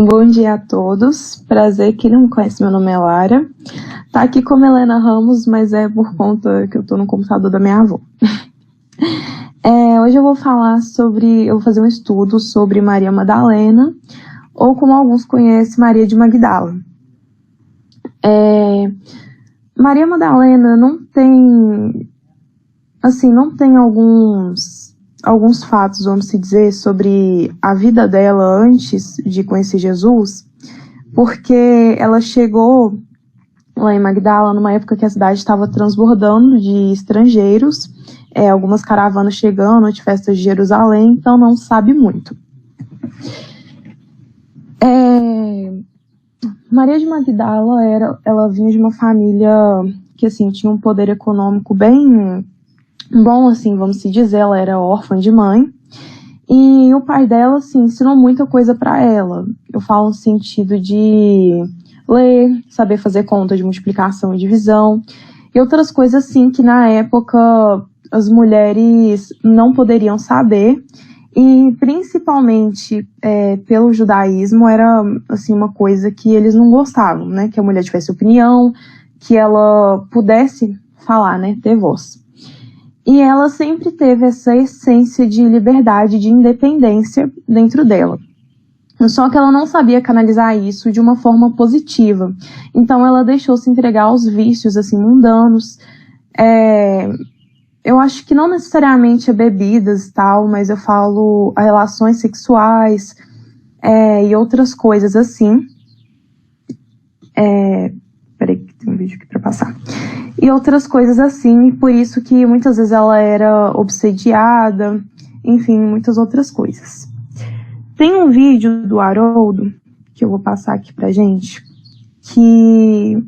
Um bom dia a todos. Prazer, quem não me conhece, meu nome é Lara. Tá aqui como Helena Ramos, mas é por conta que eu tô no computador da minha avó. Hoje eu vou fazer um estudo sobre Maria Madalena, ou como alguns conhecem, Maria de Magdala. Maria Madalena não tem alguns fatos, vamos se dizer, sobre a vida dela antes de conhecer Jesus, porque ela chegou lá em Magdala numa época que a cidade estava transbordando de estrangeiros, algumas caravanas chegando de festas de Jerusalém, então não sabe muito. Maria de Magdala ela vinha de uma família que tinha um poder econômico bem bom, vamos se dizer. Ela era órfã de mãe e o pai dela ensinou muita coisa para ela. Eu falo no sentido de ler, saber fazer conta de multiplicação e divisão e outras coisas que na época as mulheres não poderiam saber. E principalmente pelo judaísmo era uma coisa que eles não gostavam, né? Que a mulher tivesse opinião, que ela pudesse falar, né? Ter voz. E ela sempre teve essa essência de liberdade, de independência dentro dela. Só que ela não sabia canalizar isso de uma forma positiva. Então ela deixou se entregar aos vícios mundanos. Eu acho que não necessariamente a bebidas e tal, mas eu falo a relações sexuais e outras coisas assim. Peraí, que tem um vídeo aqui pra passar. E outras coisas assim, e por isso que muitas vezes ela era obsediada, enfim, muitas outras coisas. Tem um vídeo do Haroldo, que eu vou passar aqui pra gente, que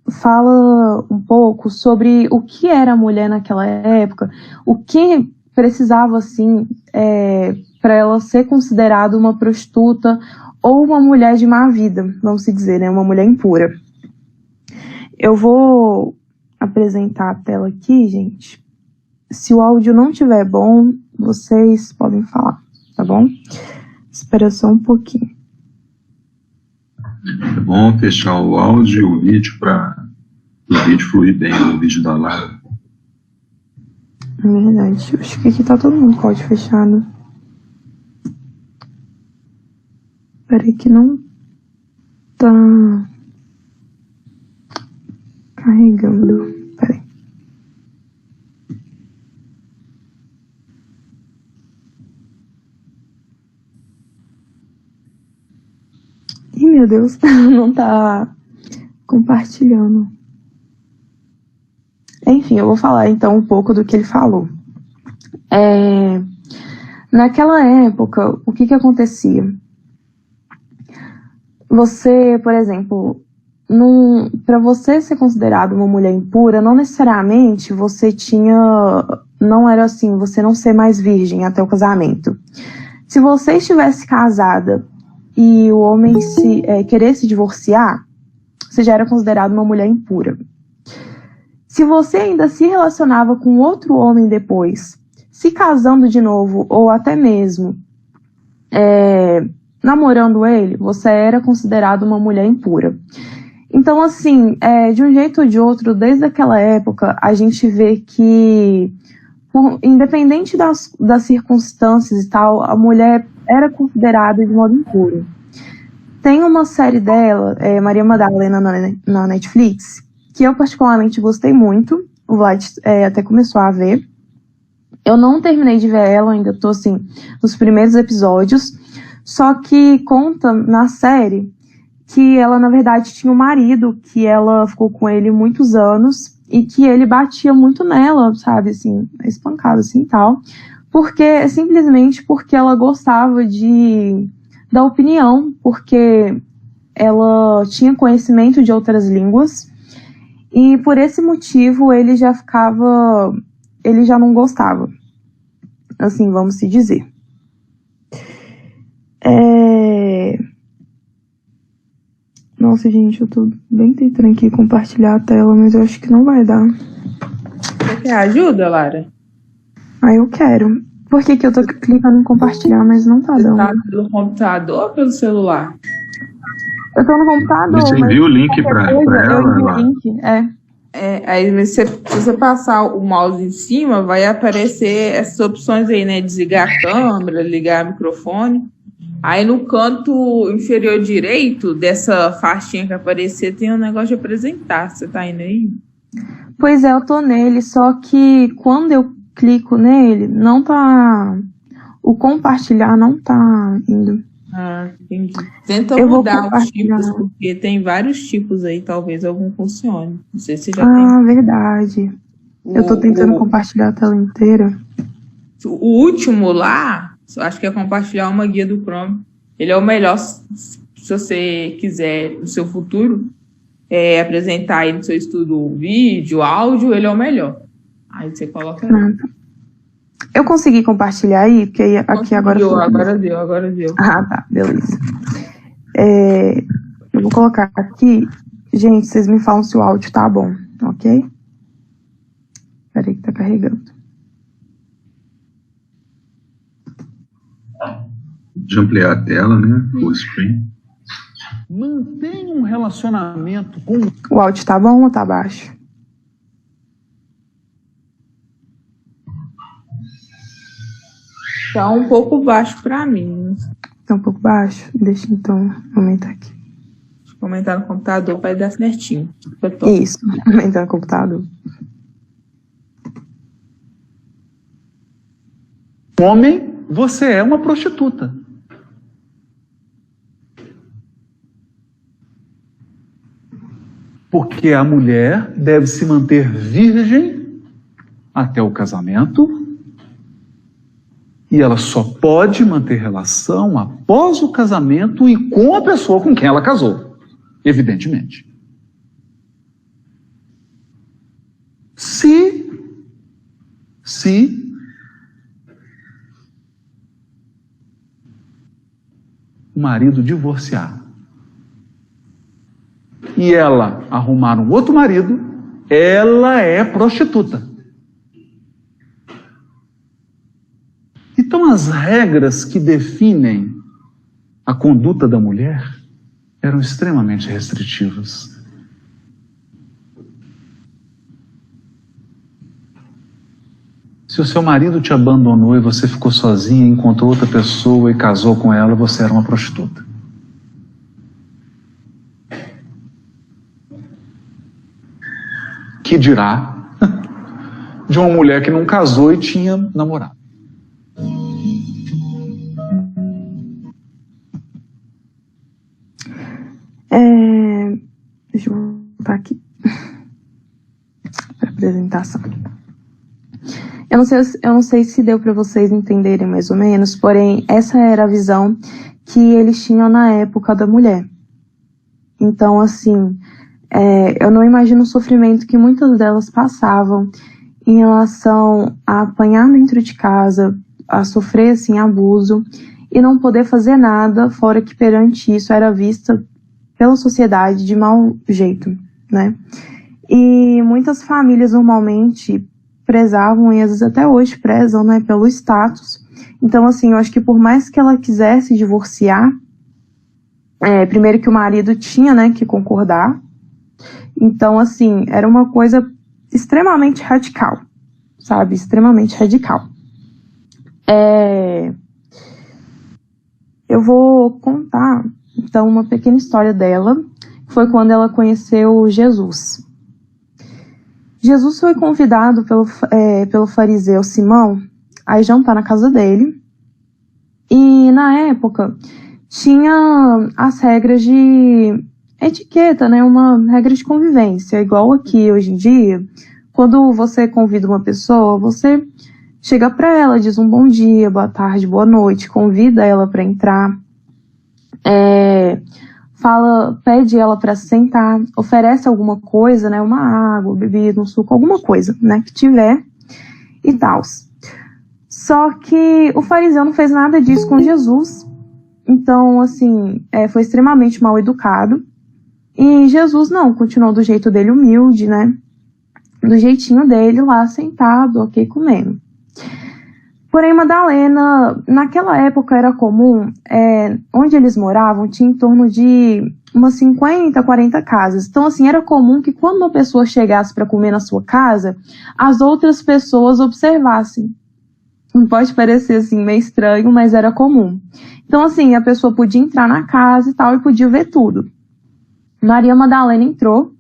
fala um pouco sobre o que era a mulher naquela época, o que precisava para ela ser considerada uma prostituta ou uma mulher de má vida, vamos dizer, né, uma mulher impura. Eu vou apresentar a tela aqui, gente. Se o áudio não estiver bom, vocês podem falar, tá bom? Espera só um pouquinho. É bom fechar o áudio e o vídeo para o vídeo fluir bem, o vídeo da Lara. É verdade. Acho que aqui tá todo mundo com o áudio fechado. Peraí que não tá carregando. Peraí. Ih, meu Deus, não tá compartilhando. Enfim, eu vou falar então um pouco do que ele falou. Naquela época, o que acontecia? Você, por exemplo, para você ser considerado uma mulher impura, não necessariamente você não era você não ser mais virgem até o casamento. Se você estivesse casada e o homem querer se divorciar, você já era considerado uma mulher impura. Se você ainda se relacionava com outro homem depois, se casando de novo, ou até mesmo namorando ele, você era considerado uma mulher impura. Então, de um jeito ou de outro, desde aquela época, a gente vê que, independente das circunstâncias e tal, a mulher era considerada de modo impuro. Tem uma série dela, Maria Madalena, na Netflix, que eu particularmente gostei muito. O Vlad até começou a ver. Eu não terminei de ver ela, ainda tô nos primeiros episódios. Só que conta na série que ela, na verdade, tinha um marido, que ela ficou com ele muitos anos, e que ele batia muito nela, sabe, espancado e tal. Simplesmente porque ela gostava da opinião, porque ela tinha conhecimento de outras línguas, e por esse motivo ele já não gostava, vamos se dizer. Nossa, gente, eu tô bem tentando aqui compartilhar a tela, mas eu acho que não vai dar. Você quer ajuda, Lara? Eu quero. Por que que eu tô clicando em compartilhar, mas não tá dando? Tá pelo computador ou pelo celular? Eu tô no computador, Você mas envia o link qualquer pra coisa, eu ela envio o lá. link. Aí se você passar o mouse em cima, vai aparecer essas opções aí, né? Desligar a câmera, ligar o microfone. Aí no canto inferior direito dessa faixinha que aparecer, tem um negócio de apresentar. Você tá indo aí? Pois é, eu tô nele, só que quando eu clico nele, não tá... O compartilhar não tá indo. Ah, entendi. Tenta Eu vou mudar os compartilhar. tipos, porque tem vários tipos aí, talvez algum funcione. Não sei se já Ah, verdade. tem. Eu tô tentando compartilhar a tela inteira. O último lá, acho que é compartilhar uma guia do Chrome. Ele é o melhor se você quiser, no seu futuro, apresentar aí no seu estudo vídeo, áudio, ele é o melhor. Aí você coloca aí. Eu consegui compartilhar aí, porque aí, aqui agora... Agora deu. Ah, tá, beleza. Eu vou colocar aqui. Gente, vocês me falam se o áudio tá bom, ok? Peraí que tá carregando. De ampliar a tela, né? O screen. Mantenha um relacionamento com... O áudio tá bom ou tá baixo? Tá um pouco baixo pra mim. Tá um pouco baixo? Deixa então aumentar aqui. Deixa eu comentar no computador para dar certinho. Isso, aumentar no computador. Homem, você é uma prostituta. Porque a mulher deve se manter virgem até o casamento e ela só pode manter relação após o casamento e com a pessoa com quem ela casou, evidentemente. Se o marido divorciar e ela arrumar um outro marido, ela é prostituta. Então as regras que definem a conduta da mulher eram extremamente restritivas. Se o seu marido te abandonou e você ficou sozinha, encontrou outra pessoa e casou com ela, você era uma prostituta. Que dirá de uma mulher que não casou e tinha namorado? Deixa eu voltar aqui para apresentação. Eu não sei se deu para vocês entenderem mais ou menos, porém essa era a visão que eles tinham na época da mulher. Então, assim, eu não imagino o sofrimento que muitas delas passavam em relação a apanhar dentro de casa, a sofrer, assim, abuso e não poder fazer nada, fora que perante isso era vista pela sociedade de mau jeito, né? E muitas famílias normalmente prezavam, e às vezes até hoje prezam, né, pelo status. Então, assim, eu acho que por mais que ela quisesse divorciar, primeiro que o marido tinha, né, que concordar. Então, assim, era uma coisa extremamente radical, sabe? Extremamente radical. Eu vou contar, então, uma pequena história dela, que foi quando ela conheceu Jesus. Jesus foi convidado pelo fariseu Simão a jantar na casa dele. E, na época, tinha as regras de etiqueta, né? Uma regra de convivência. Igual aqui, hoje em dia, quando você convida uma pessoa, você chega para ela, diz um bom dia, boa tarde, boa noite, convida ela para entrar, pede ela para sentar, oferece alguma coisa, né, uma água, bebida, um suco, alguma coisa, né, que tiver e tal. Só que o fariseu não fez nada disso com Jesus. Então, assim, foi extremamente mal educado. E Jesus não, continuou do jeito dele humilde, né, do jeitinho dele lá sentado, ok, comendo. Porém, Madalena, naquela época era comum, onde eles moravam, tinha em torno de umas 50, 40 casas. Então, assim, era comum que quando uma pessoa chegasse para comer na sua casa, as outras pessoas observassem. Não pode parecer, assim, meio estranho, mas era comum. Então, assim, a pessoa podia entrar na casa e tal, e podia ver tudo. Maria Madalena entrou,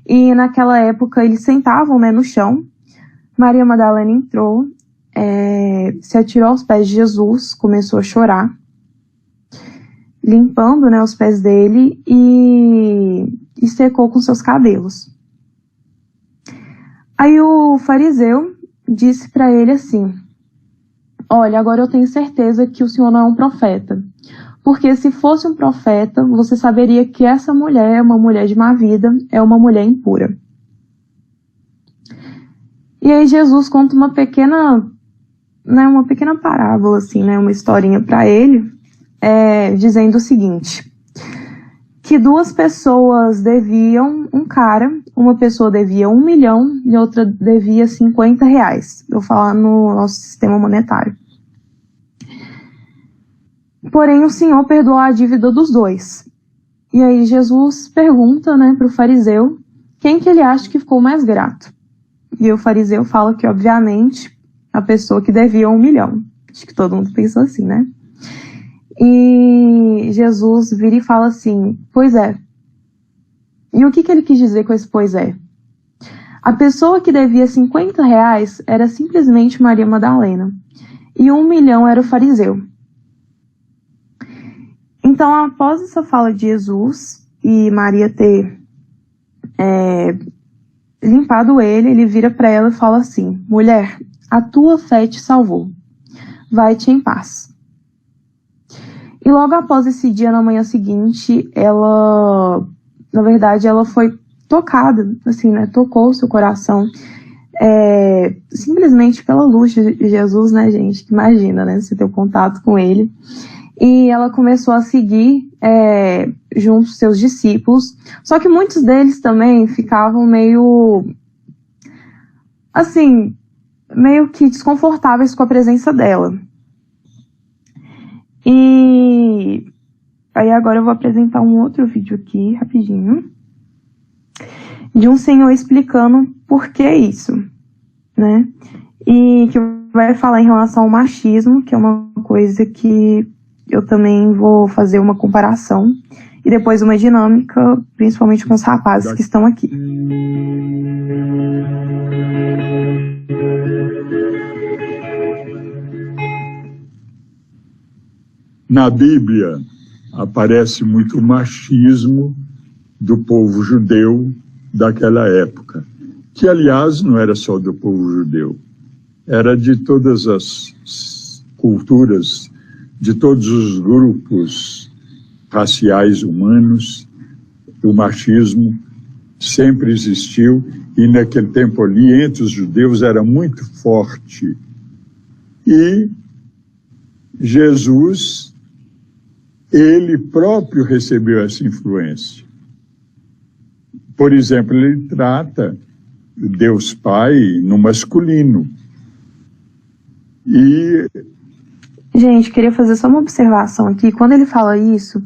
e naquela época eles sentavam, né, no chão. Maria Madalena entrou, se atirou aos pés de Jesus, começou a chorar, limpando, né, os pés dele e secou com seus cabelos. Aí o fariseu disse para ele assim: olha, agora eu tenho certeza que o senhor não é um profeta, porque se fosse um profeta, você saberia que essa mulher é uma mulher de má vida, é uma mulher impura. E aí Jesus conta uma pequena parábola, assim, né, uma historinha para ele, dizendo o seguinte: que duas pessoas deviam, uma pessoa devia 1 milhão e outra devia 50 reais. Eu vou falar no nosso sistema monetário. Porém, o Senhor perdoou a dívida dos dois. E aí Jesus pergunta, né, para o fariseu quem que ele acha que ficou mais grato. E o fariseu fala que, obviamente, a pessoa que devia 1 milhão. Acho que todo mundo pensou assim, né? E Jesus vira e fala assim: pois é. E o que ele quis dizer com esse pois é? A pessoa que devia 50 reais era simplesmente Maria Madalena. E 1 milhão era o fariseu. Então, após essa fala de Jesus e Maria ter limpado ele vira para ela e fala assim: mulher, a tua fé te salvou. Vai-te em paz. E logo após esse dia, na manhã seguinte, ela foi tocada, assim, né? Tocou o seu coração, simplesmente pela luz de Jesus, né, gente? Imagina, né? Você ter o contato com ele. E ela começou a seguir junto aos seus discípulos. Só que muitos deles também ficavam meio que desconfortáveis com a presença dela. E aí agora eu vou apresentar um outro vídeo aqui, rapidinho, de um senhor explicando por que isso, né? E que vai falar em relação ao machismo, que é uma coisa que eu também vou fazer uma comparação, e depois uma dinâmica, principalmente com os rapazes que estão aqui. Na Bíblia aparece muito o machismo do povo judeu daquela época, que aliás não era só do povo judeu, era de todas as culturas, de todos os grupos raciais humanos. O machismo sempre existiu e naquele tempo ali entre os judeus era muito forte. E Jesus, ele próprio recebeu essa influência. Por exemplo, ele trata Deus Pai no masculino. E gente, queria fazer só uma observação aqui. Quando ele fala isso,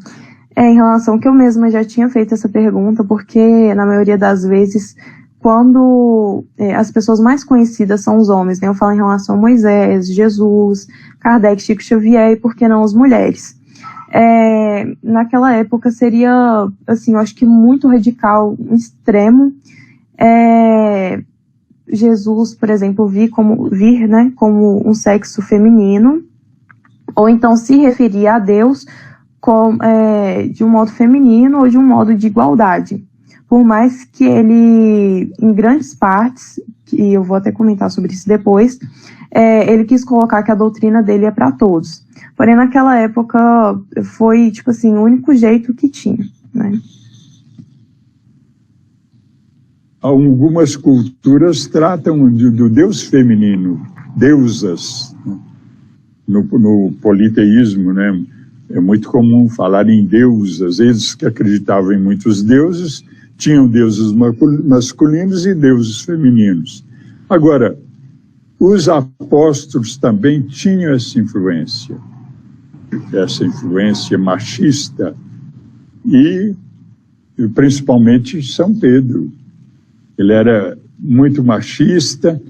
em relação que eu mesma já tinha feito essa pergunta, porque na maioria das vezes, quando as pessoas mais conhecidas são os homens, né? Eu falo em relação a Moisés, Jesus, Kardec, Chico Xavier, e por que não as mulheres? Naquela época seria, assim, eu acho que muito radical, um extremo, Jesus, por exemplo, vir como um sexo feminino, ou então se referir a Deus de um modo feminino ou de um modo de igualdade. Por mais que ele, em grandes partes, e eu vou até comentar sobre isso depois, ele quis colocar que a doutrina dele é para todos. Porém, naquela época, foi, tipo assim, o único jeito que tinha, né? Algumas culturas tratam do Deus feminino, deusas. No politeísmo, né? É muito comum falar em deusas. Eles que acreditavam em muitos deuses, tinham deuses masculinos e deuses femininos. Agora, Os apóstolos também tinham essa influência machista, e principalmente São Pedro. Ele era muito machista,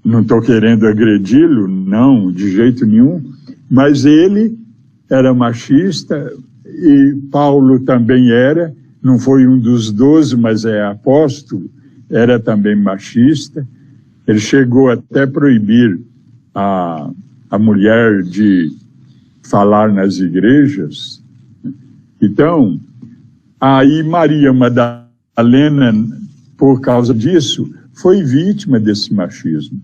não estou querendo agredi-lo, não, de jeito nenhum, mas ele era machista, e Paulo também era, não foi um dos 12, mas é apóstolo, era também machista. Ele chegou até a proibir a mulher de falar nas igrejas. Então, aí Maria Madalena, por causa disso, foi vítima desse machismo.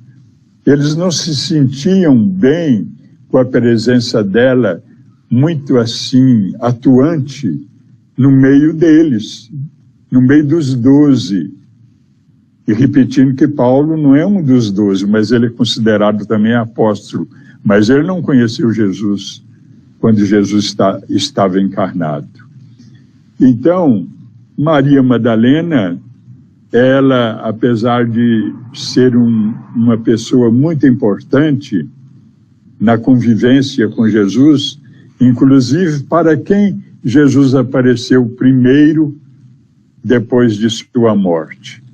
Eles não se sentiam bem com a presença dela, muito assim, atuante, no meio deles, no meio dos 12. E repetindo que Paulo não é um dos 12, mas ele é considerado também apóstolo. Mas ele não conheceu Jesus quando Jesus estava encarnado. Então, Maria Madalena, ela, apesar de ser uma pessoa muito importante na convivência com Jesus, inclusive para quem Jesus apareceu primeiro depois de sua morte.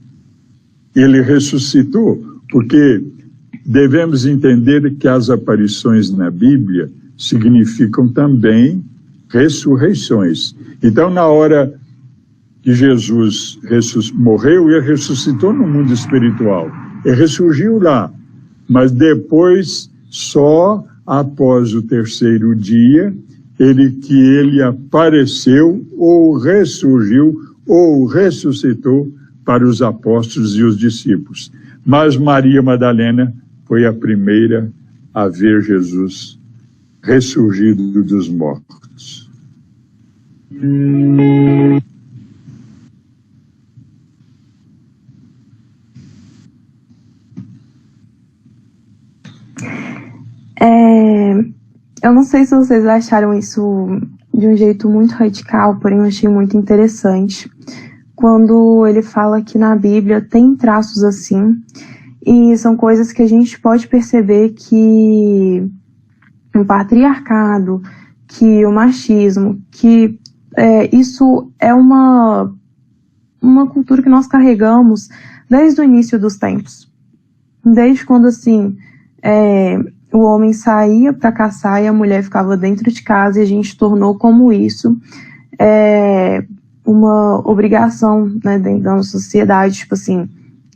Ele ressuscitou, porque devemos entender que as aparições na Bíblia significam também ressurreições. Então, na hora que Jesus morreu, ele ressuscitou no mundo espiritual. Ele ressurgiu lá, mas depois, só após o 3º dia, ele apareceu, ou ressurgiu, ou ressuscitou para os apóstolos e os discípulos. Mas Maria Madalena foi a primeira a ver Jesus ressurgido dos mortos. Eu não sei se vocês acharam isso de um jeito muito radical, porém eu achei muito interessante. Quando ele fala que na Bíblia tem traços assim, e são coisas que a gente pode perceber que o patriarcado, que o machismo, que isso é uma cultura que nós carregamos desde o início dos tempos. Desde quando, assim, o homem saía para caçar e a mulher ficava dentro de casa, e a gente tornou como isso uma obrigação, né, dentro da nossa sociedade, tipo assim,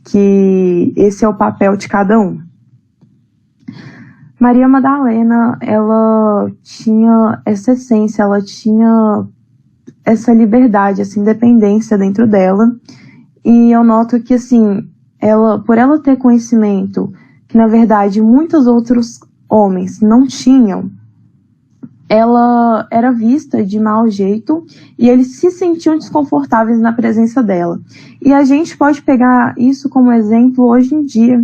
que esse é o papel de cada um. Maria Madalena, ela tinha essa essência, ela tinha essa liberdade, essa independência dentro dela, e eu noto que, assim, por ela ter conhecimento que, na verdade, muitos outros homens não tinham, ela era vista de mau jeito e eles se sentiam desconfortáveis na presença dela. E a gente pode pegar isso como exemplo hoje em dia,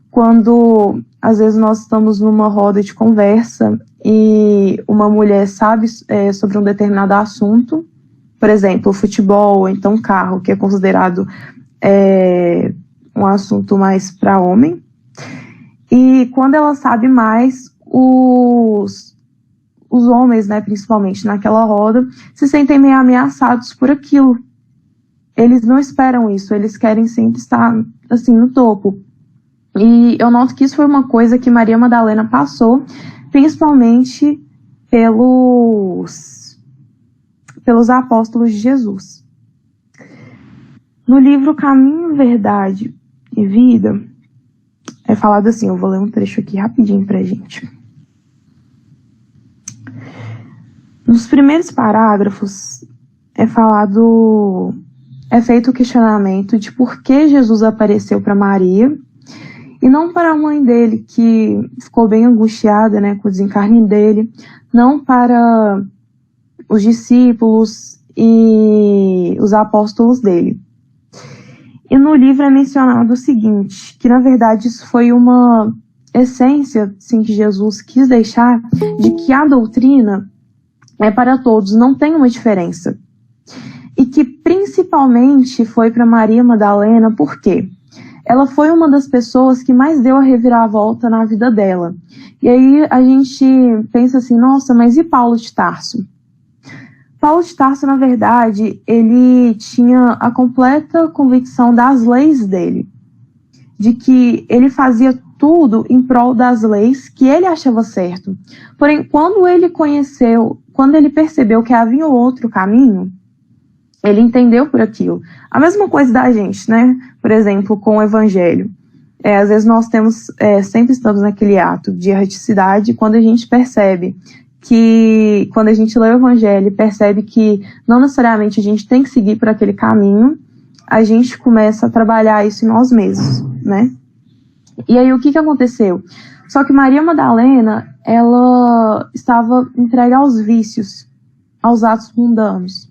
quando às vezes nós estamos numa roda de conversa e uma mulher sabe sobre um determinado assunto, por exemplo, futebol ou então carro, que é considerado um assunto mais para homem. E quando ela sabe mais, os homens, né, principalmente naquela roda, se sentem meio ameaçados por aquilo. Eles não esperam isso, eles querem sempre estar, assim, no topo. E eu noto que isso foi uma coisa que Maria Madalena passou, principalmente pelos apóstolos de Jesus. No livro Caminho, Verdade e Vida, é falado assim, eu vou ler um trecho aqui rapidinho pra gente. Nos primeiros parágrafos é feito o questionamento de por que Jesus apareceu para Maria e não para a mãe dele, que ficou bem angustiada, né, com o desencarne dele, não para os discípulos e os apóstolos dele. E no livro é mencionado o seguinte, que na verdade isso foi uma essência, sim, que Jesus quis deixar, de que a doutrina é para todos, não tem uma diferença. E que principalmente foi para Maria Madalena, por quê? ela foi uma das pessoas que mais deu a reviravolta na vida dela. E aí a gente pensa assim, nossa, mas e Paulo de Tarso? Paulo de Tarso, na verdade, ele tinha a completa convicção das leis dele, de que ele fazia tudo em prol das leis que ele achava certo. Porém, quando ele percebeu que havia outro caminho, ele entendeu por aquilo. A mesma coisa da gente, né? Por exemplo, com o evangelho. Às vezes nós sempre estamos naquele ato de erraticidade, quando a gente percebe que, quando a gente lê o evangelho e percebe que não necessariamente a gente tem que seguir por aquele caminho, a gente começa a trabalhar isso em nós mesmos, né? E aí o que aconteceu? Só que Maria Madalena, ela estava entregue aos vícios, aos atos mundanos.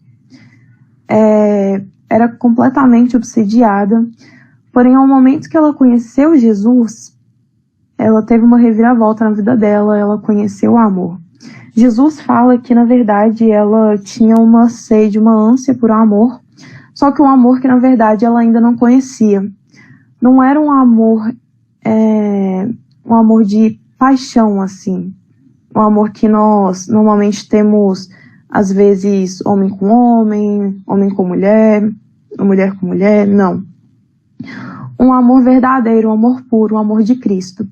Era completamente obsediada. Porém, ao momento que ela conheceu Jesus, ela teve uma reviravolta na vida dela, ela conheceu o amor. Jesus fala que, na verdade, ela tinha uma sede, uma ânsia por amor, só que um amor que, na verdade, ela ainda não conhecia. Não era um amor de paixão, assim. Um amor que nós normalmente temos, às vezes, homem com homem com mulher com mulher, não. Um amor verdadeiro, um amor puro, um amor de Cristo.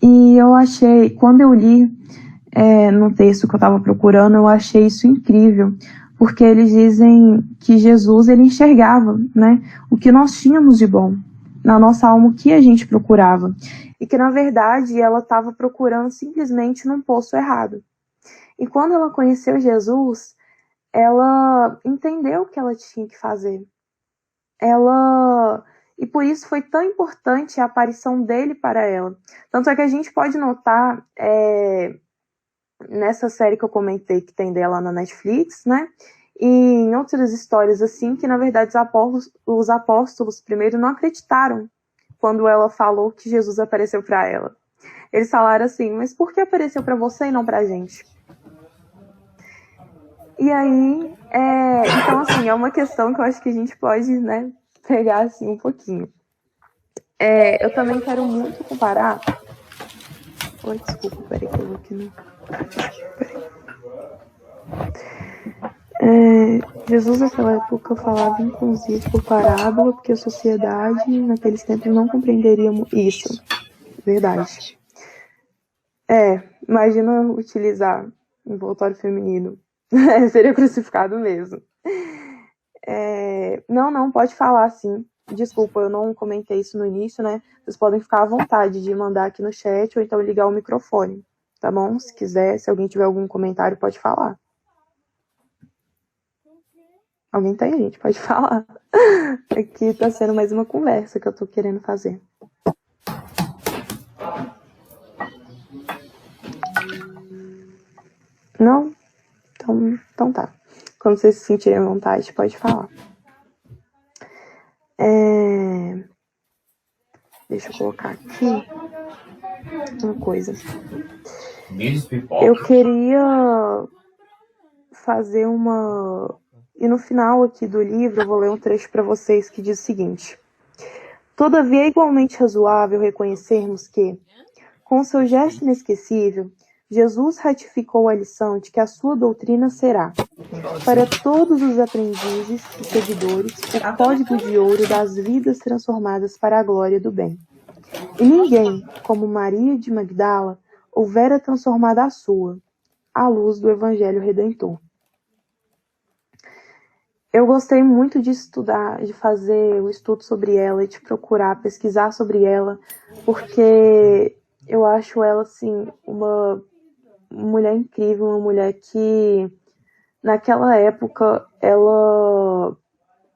E eu achei, quando eu li no texto que eu estava procurando, eu achei isso incrível, porque eles dizem que Jesus, ele enxergava, né, o que nós tínhamos de bom na nossa alma, o que a gente procurava, e que na verdade ela estava procurando simplesmente num poço errado. E quando ela conheceu Jesus, ela entendeu o que ela tinha que fazer. E por isso foi tão importante a aparição dele para ela. Tanto é que a gente pode notar nessa série que eu comentei que tem dela na Netflix, né? E em outras histórias assim, que na verdade os apóstolos primeiro não acreditaram quando ela falou que Jesus apareceu para ela. Eles falaram assim, mas por que apareceu para você e não pra gente? E aí, então assim, é uma questão que eu acho que a gente pode, né, pegar assim um pouquinho. Eu também quero muito comparar. Oi, desculpa, peraí que eu vou aqui no. Jesus naquela época falava inclusive por parábola, porque a sociedade naqueles tempos não compreenderia isso. Verdade. Imagina utilizar envoltório feminino. Seria crucificado mesmo. Não, pode falar sim. Desculpa, eu não comentei isso no início, né? Vocês podem ficar à vontade de mandar aqui no chat ou então ligar o microfone, tá bom? Se quiser, se alguém tiver algum comentário, pode falar. Alguém tem, gente? Pode falar. Aqui tá sendo mais uma conversa que eu tô querendo fazer. Não? Então tá. Quando vocês se sentirem à vontade, pode falar. Deixa eu colocar aqui uma coisa. Eu queria fazer uma... E no final aqui do livro eu vou ler um trecho para vocês que diz o seguinte: todavia é igualmente razoável reconhecermos que, com seu gesto inesquecível, Jesus ratificou a lição de que a sua doutrina será, para todos os aprendizes e seguidores, o código de ouro das vidas transformadas para a glória do bem. E ninguém, como Maria de Magdala, houvera transformado a sua, à luz do Evangelho Redentor. Eu gostei muito de estudar, de fazer o estudo sobre ela e de procurar pesquisar sobre ela, porque eu acho ela, assim, uma mulher incrível, uma mulher que, naquela época, ela,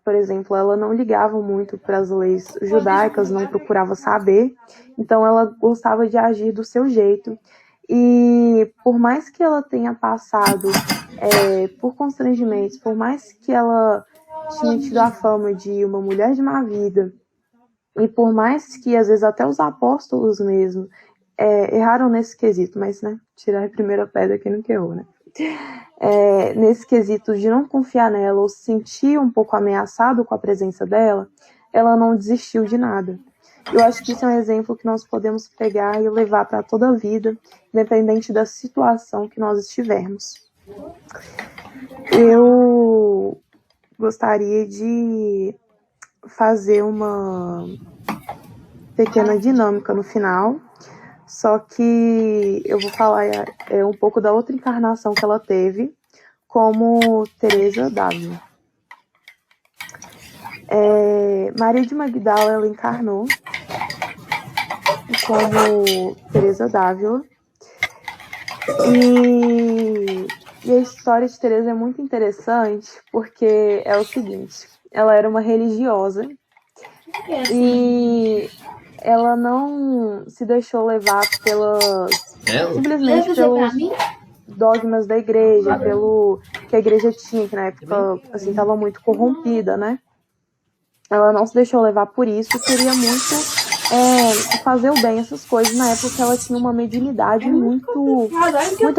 por exemplo, ela não ligava muito para as leis judaicas, não procurava saber, então ela gostava de agir do seu jeito. E por mais que ela tenha passado por constrangimentos, por mais que ela tinha tido a fama de uma mulher de má vida, e por mais que às vezes até os apóstolos mesmo erraram nesse quesito, mas, né, tirar a primeira pedra que não errou, né? Nesse quesito de não confiar nela ou se sentir um pouco ameaçado com a presença dela, ela não desistiu de nada. Eu acho que isso é um exemplo que nós podemos pegar e levar para toda a vida, independente da situação que nós estivermos. Eu gostaria de fazer uma pequena dinâmica no final, só que eu vou falar um pouco da outra encarnação que ela teve, como Teresa d'Ávila. Maria de Magdala, ela encarnou como Teresa d'Ávila, e a história de Teresa é muito interessante, porque é o seguinte, ela era uma religiosa, e ela não se deixou levar simplesmente pelos dogmas da igreja, pelo que a igreja tinha, que na época assim estava muito corrompida, né? Ela não se deixou levar por isso, queria muito fazer o bem, essas coisas. Na época ela tinha uma mediunidade muito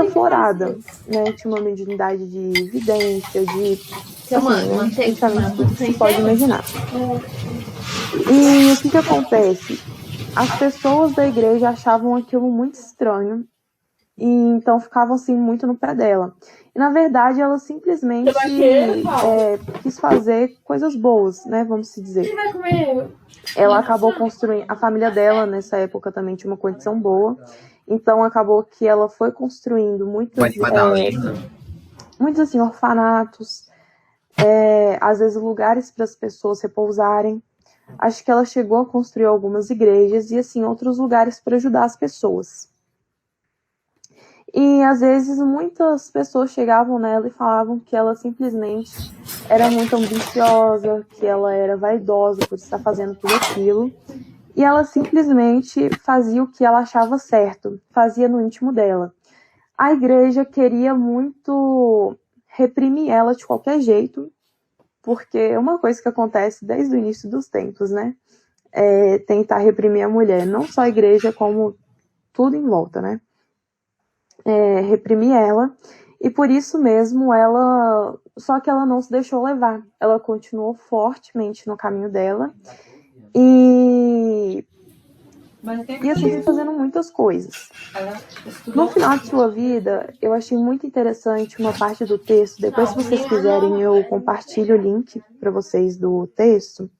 aflorada, né? Tinha uma mediunidade de vidência, de praticamente tudo que se pode imaginar. E o que acontece? As pessoas da igreja achavam aquilo muito estranho, e então ficavam assim muito no pé dela. E na verdade ela simplesmente quis fazer coisas boas, né? Vamos se dizer. Ela acabou construindo, a família dela nessa época também tinha uma condição boa, então acabou que ela foi construindo muitos assim, orfanatos, às vezes lugares para as pessoas repousarem. Acho que ela chegou a construir algumas igrejas e assim outros lugares para ajudar as pessoas. E às vezes muitas pessoas chegavam nela e falavam que ela simplesmente era muito ambiciosa, que ela era vaidosa por estar fazendo tudo aquilo. E ela simplesmente fazia o que ela achava certo, fazia no íntimo dela. A igreja queria muito reprimir ela de qualquer jeito, porque é uma coisa que acontece desde o início dos tempos, né? Tentar reprimir a mulher, não só a igreja, como tudo em volta, né? Reprimir ela, e por isso mesmo só que ela não se deixou levar, ela continuou fortemente no caminho dela, e assim foi fazendo muitas coisas. No final de sua vida, eu achei muito interessante uma parte do texto, depois se vocês quiserem eu compartilho o link para vocês do texto.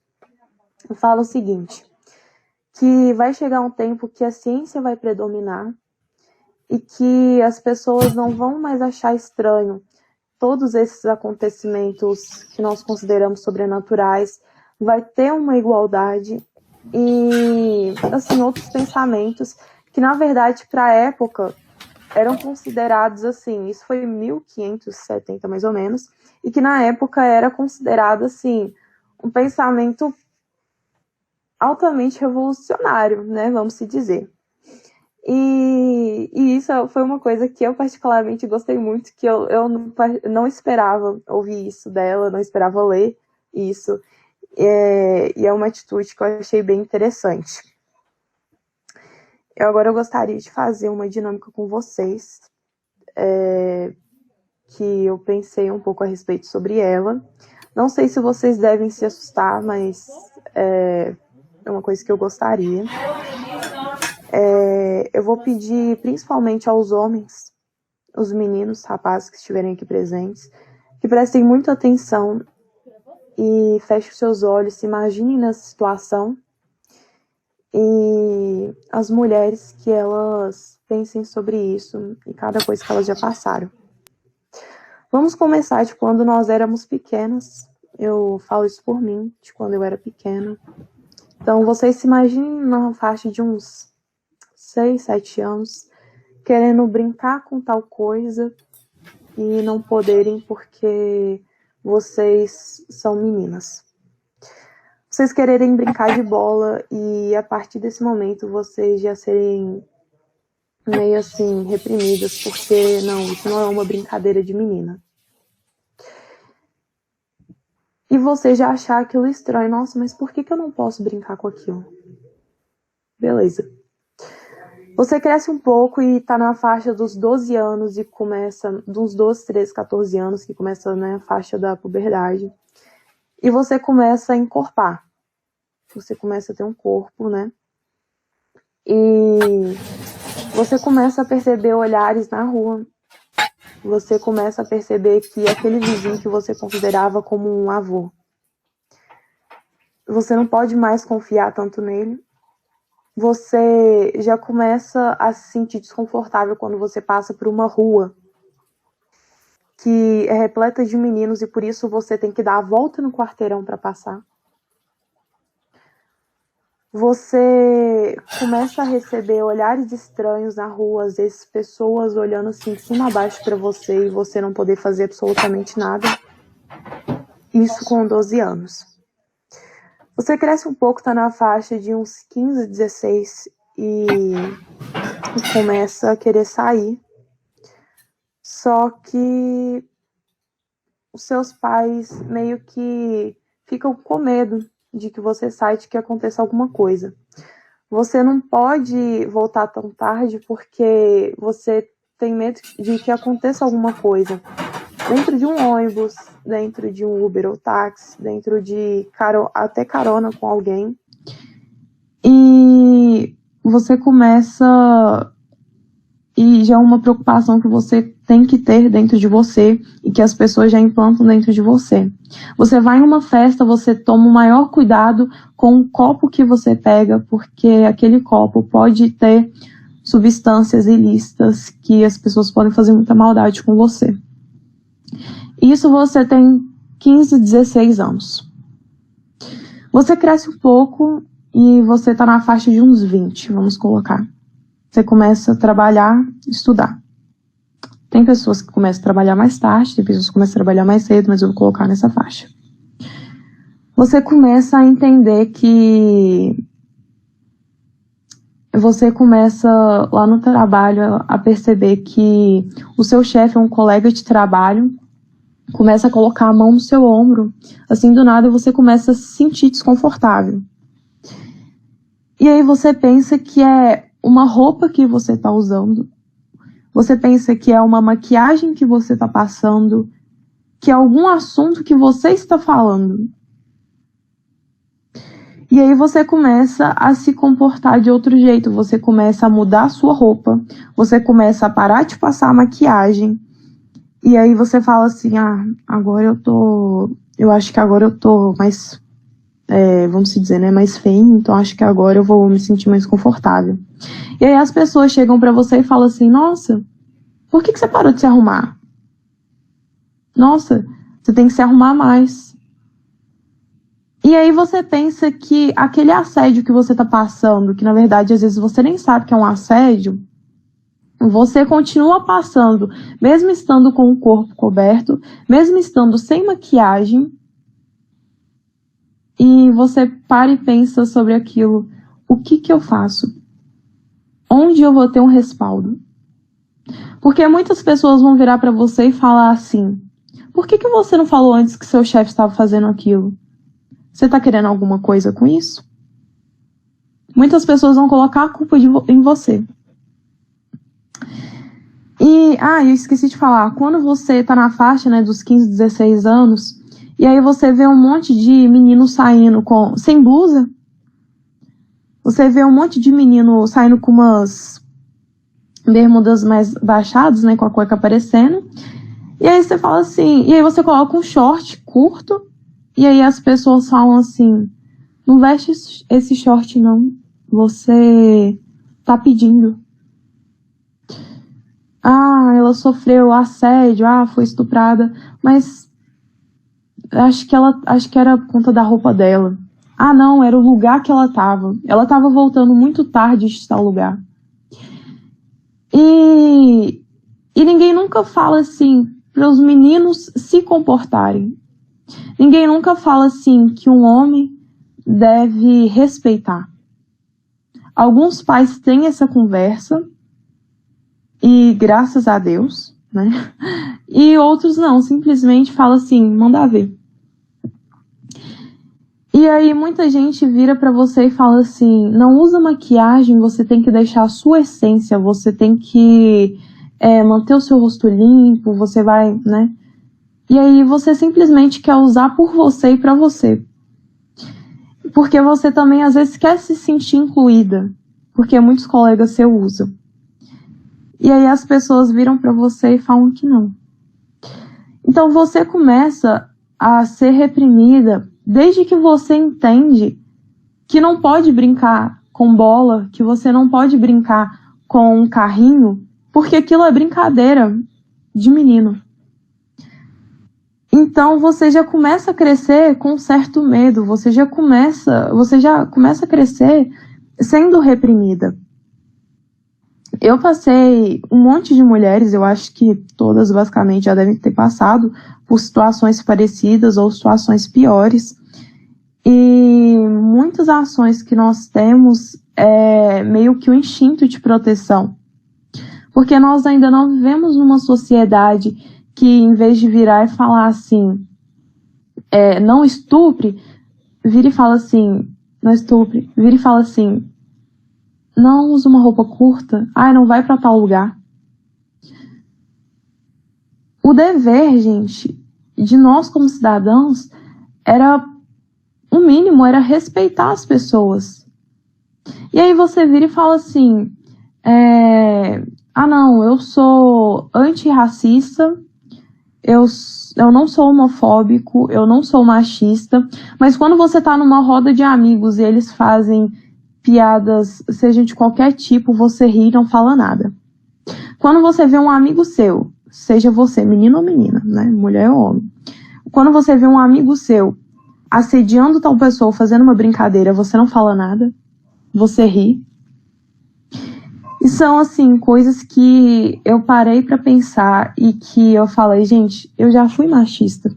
Fala o seguinte, que vai chegar um tempo que a ciência vai predominar e que as pessoas não vão mais achar estranho todos esses acontecimentos que nós consideramos sobrenaturais, vai ter uma igualdade e, assim, outros pensamentos que, na verdade, para a época, eram considerados, assim, isso foi em 1570, mais ou menos, e que, na época, era considerado, assim, um pensamento altamente revolucionário, né, vamos se dizer. E isso foi uma coisa que eu particularmente gostei muito, que eu não esperava ouvir isso dela, não esperava ler isso, e é uma atitude que eu achei bem interessante. Agora eu gostaria de fazer uma dinâmica com vocês, que eu pensei um pouco a respeito sobre ela. Não sei se vocês devem se assustar, mas é uma coisa que eu gostaria. Eu vou pedir principalmente aos homens, os meninos, rapazes que estiverem aqui presentes, que prestem muita atenção e fechem os seus olhos, se imaginem nessa situação, e as mulheres que elas pensem sobre isso e cada coisa que elas já passaram. Vamos começar de quando nós éramos pequenas. Eu falo isso por mim, de quando eu era pequena. Então vocês se imaginem na faixa de uns 6, 7 anos, querendo brincar com tal coisa e não poderem porque vocês são meninas. Vocês quererem brincar de bola e a partir desse momento vocês já serem meio assim reprimidas, porque não, isso não é uma brincadeira de menina. E você já achar aquilo estranho, nossa, mas por que eu não posso brincar com aquilo? Beleza. Você cresce um pouco e tá na faixa dos 12 anos e começa, dos 12, 13, 14 anos, que começa, né, a faixa da puberdade. E você começa a encorpar. você começa a ter um corpo, né? E você começa a perceber olhares na rua. Você começa a perceber que aquele vizinho que você considerava como um avô, você não pode mais confiar tanto nele. Você já começa a se sentir desconfortável quando você passa por uma rua que é repleta de meninos e por isso você tem que dar a volta no quarteirão para passar. Você começa a receber olhares estranhos na rua, às vezes pessoas olhando assim de cima a baixo para você e você não poder fazer absolutamente nada. Isso com 12 anos. Você cresce um pouco, tá na faixa de uns 15, 16 e começa a querer sair. Só que os seus pais meio que ficam com medo de que você saia, de que aconteça alguma coisa. Você não pode voltar tão tarde porque você tem medo de que aconteça alguma coisa. Dentro de um ônibus, dentro de um Uber ou táxi, dentro de até carona com alguém. E você começa... E já é uma preocupação que você tem que ter dentro de você e que as pessoas já implantam dentro de você. Você vai em uma festa, você toma o maior cuidado com o copo que você pega, porque aquele copo pode ter substâncias ilícitas que as pessoas podem fazer muita maldade com você. Isso você tem 15, 16 anos. Você cresce um pouco e você está na faixa de uns 20, vamos colocar. Você começa a trabalhar, estudar. Tem pessoas que começam a trabalhar mais tarde, tem pessoas que começam a trabalhar mais cedo, mas eu vou colocar nessa faixa. Você começa a entender que... Você começa lá no trabalho a perceber que o seu chefe é um colega de trabalho, começa a colocar a mão no seu ombro, assim do nada você começa a se sentir desconfortável. E aí você pensa que é uma roupa que você está usando, você pensa que é uma maquiagem que você está passando, que é algum assunto que você está falando. E aí você começa a se comportar de outro jeito, você começa a mudar a sua roupa, você começa a parar de passar a maquiagem, e aí você fala assim, eu acho que agora eu tô mais, vamos dizer, né, mais feio, então acho que agora eu vou me sentir mais confortável. E aí as pessoas chegam pra você e falam assim, nossa, por que você parou de se arrumar? Nossa, você tem que se arrumar mais. E aí você pensa que aquele assédio que você tá passando, que na verdade às vezes você nem sabe que é um assédio, você continua passando, mesmo estando com o corpo coberto, mesmo estando sem maquiagem, e você para e pensa sobre aquilo. O que eu faço? Onde eu vou ter um respaldo? Porque muitas pessoas vão virar para você e falar assim, por que você não falou antes que seu chefe estava fazendo aquilo? Você está querendo alguma coisa com isso? Muitas pessoas vão colocar a culpa em você. E, eu esqueci de falar, quando você está na faixa, né, dos 15, 16 anos, e aí você vê um monte de menino saindo sem blusa, você vê um monte de menino saindo com umas bermudas mais baixadas, né, com a cueca aparecendo, e aí você fala assim, e aí você coloca um short curto, e aí as pessoas falam assim, não veste esse short não, você tá pedindo. Ela sofreu assédio, foi estuprada, mas acho que era por conta da roupa dela. Não, era o lugar que ela tava voltando muito tarde de tal lugar. E ninguém nunca fala assim, para os meninos se comportarem. Ninguém nunca fala assim, que um homem deve respeitar. Alguns pais têm essa conversa, e graças a Deus, né? E outros não, simplesmente fala assim, manda ver. E aí muita gente vira pra você e fala assim, não usa maquiagem, você tem que deixar a sua essência, você tem que manter o seu rosto limpo, você vai, né? E aí você simplesmente quer usar por você e pra você. porque você também às vezes quer se sentir incluída, porque muitos colegas você usa. E aí as pessoas viram para você e falam que não. Então você começa a ser reprimida desde que você entende que não pode brincar com bola, que você não pode brincar com um carrinho, porque aquilo é brincadeira de menino. Então você já começa a crescer com um certo medo, você já começa a crescer sendo reprimida. Eu passei, um monte de mulheres, eu acho que todas basicamente já devem ter passado por situações parecidas ou situações piores. E muitas ações que nós temos é meio que o instinto de proteção. Porque nós ainda não vivemos numa sociedade que, em vez de virar e falar assim, não estupre, vira e fala assim, não estupre, vira e fala assim, não usa uma roupa curta, não vai pra tal lugar. O dever, gente, de nós como cidadãos, o mínimo era respeitar as pessoas. E aí você vira e fala assim, não, eu sou antirracista, eu não sou homofóbico, eu não sou machista, mas quando você tá numa roda de amigos e eles fazem piadas, seja de qualquer tipo, você ri e não fala nada. Quando você vê um amigo seu, seja você, menino ou menina, né, mulher ou homem, quando você vê um amigo seu assediando tal pessoa, fazendo uma brincadeira, você não fala nada, você ri. E são, assim, coisas que eu parei pra pensar e que eu falei, gente, eu já fui machista,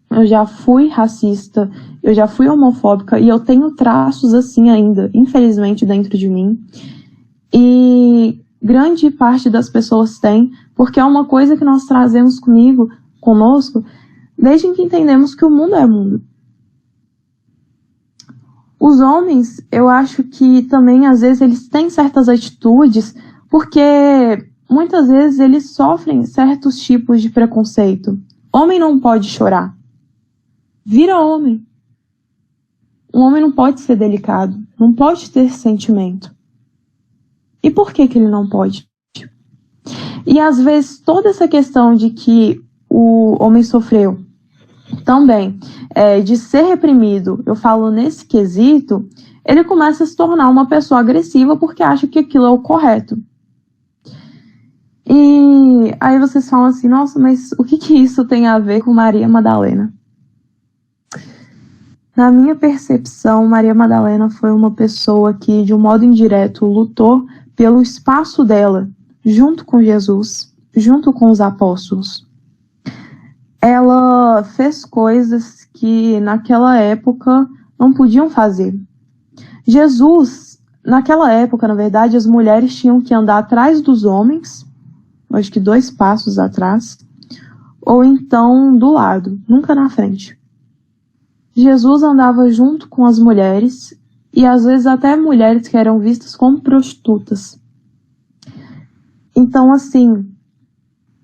eu já fui racista, eu já fui homofóbica e eu tenho traços assim ainda, infelizmente, dentro de mim. E grande parte das pessoas tem, porque é uma coisa que nós trazemos conosco, desde que entendemos que o mundo é mundo. Os homens, eu acho que também, às vezes, eles têm certas atitudes, porque muitas vezes eles sofrem certos tipos de preconceito. Homem não pode chorar. Vira homem. Um homem não pode ser delicado, não pode ter sentimento. E por que ele não pode? E às vezes toda essa questão de que o homem sofreu também, de ser reprimido, eu falo nesse quesito, ele começa a se tornar uma pessoa agressiva porque acha que aquilo é o correto. E aí vocês falam assim, nossa, mas o que isso tem a ver com Maria Madalena? Na minha percepção, Maria Madalena foi uma pessoa que, de um modo indireto, lutou pelo espaço dela, junto com Jesus, junto com os apóstolos. Ela fez coisas que, naquela época, não podiam fazer. Jesus, naquela época, na verdade, as mulheres tinham que andar atrás dos homens, acho que 2 passos atrás, ou então do lado, nunca na frente. Jesus andava junto com as mulheres, e às vezes até mulheres que eram vistas como prostitutas. Então, assim,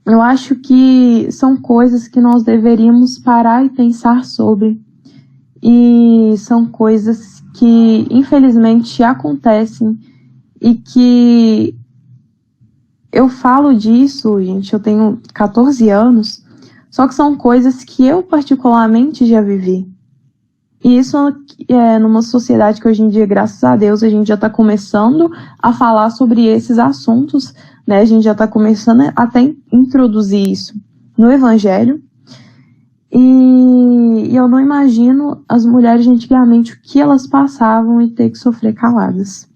eu acho que são coisas que nós deveríamos parar e pensar sobre. E são coisas que, infelizmente, acontecem e que eu falo disso, gente, eu tenho 14 anos, só que são coisas que eu particularmente já vivi. E isso é numa sociedade que hoje em dia, graças a Deus, a gente já está começando a falar sobre esses assuntos, né? A gente já está começando a até introduzir isso no Evangelho. E eu não imagino as mulheres de antigamente, o que elas passavam e ter que sofrer caladas.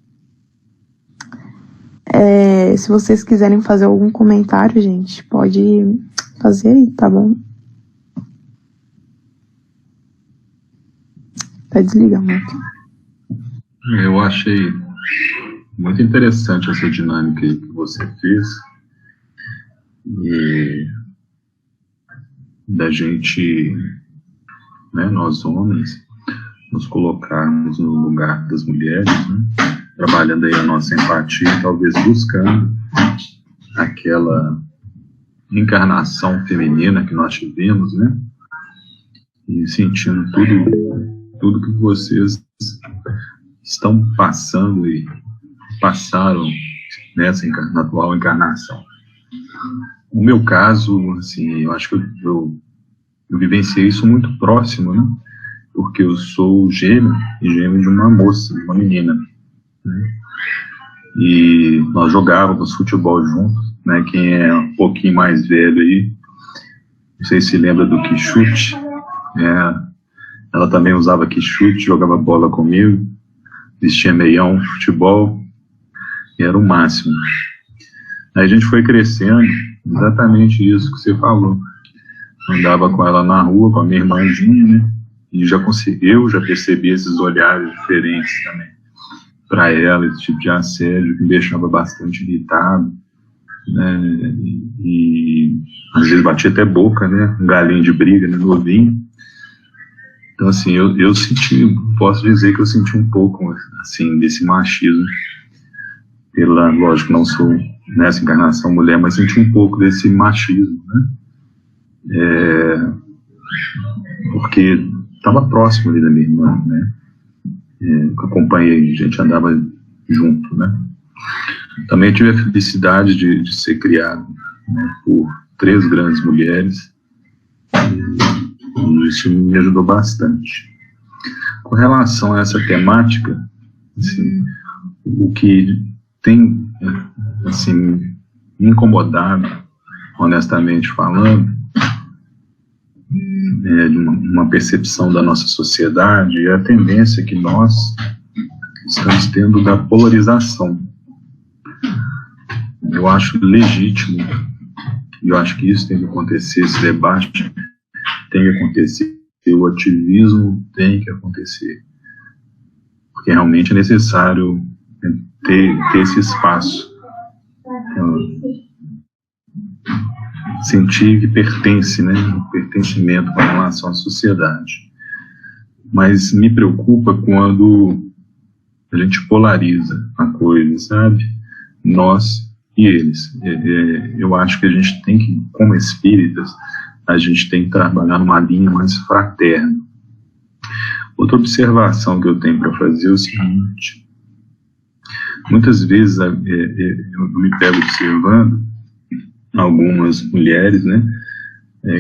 Se vocês quiserem fazer algum comentário, gente, pode fazer aí, tá bom? Tá desligando aqui. Eu achei muito interessante essa dinâmica aí que você fez. E da gente, né, nós homens, nos colocarmos no lugar das mulheres, né, trabalhando aí a nossa empatia, talvez buscando aquela encarnação feminina que nós tivemos, né, e sentindo tudo que vocês estão passando e passaram na atual encarnação. No meu caso, assim, eu acho que eu vivenciei isso muito próximo, né? Porque eu sou gêmeo de uma moça, de uma menina, né? E nós jogávamos futebol juntos, né? Quem é um pouquinho mais velho aí, não sei se lembra do Quixute, ela também usava Quixute, jogava bola comigo, vestia meião, futebol, e era o máximo. Aí a gente foi crescendo, exatamente isso que você falou. Andava com ela na rua, com a minha irmãzinha, né? E eu já percebi esses olhares diferentes também para ela, esse tipo de assédio que me deixava bastante irritado, né? E às vezes batia até boca, né? Um galinho de briga, né? Novinho. Então, assim, eu senti, posso dizer que eu senti um pouco, assim, desse machismo. Lógico, não sou nessa encarnação mulher, mas senti um pouco desse machismo, né? Porque estava próximo ali da minha irmã, né? Acompanhei, a gente andava junto, né? Também tive a felicidade de ser criado, né, por 3 grandes mulheres, e isso me ajudou bastante. Com relação a essa temática, assim, o que tem, assim, me incomodado, honestamente falando, de uma percepção da nossa sociedade, é a tendência que nós estamos tendo da polarização. Eu acho legítimo, e eu acho que isso tem que acontecer, esse debate tem que acontecer, o ativismo tem que acontecer, porque realmente é necessário ter esse espaço, sentir que pertence, né, um pertencimento com relação à sociedade. Mas me preocupa quando a gente polariza a coisa, sabe? Nós e eles. Eu acho que a gente tem que, como espíritas, a gente tem que trabalhar numa linha mais fraterna. Outra observação que eu tenho para fazer é o seguinte: muitas vezes eu me pego observando algumas mulheres, né,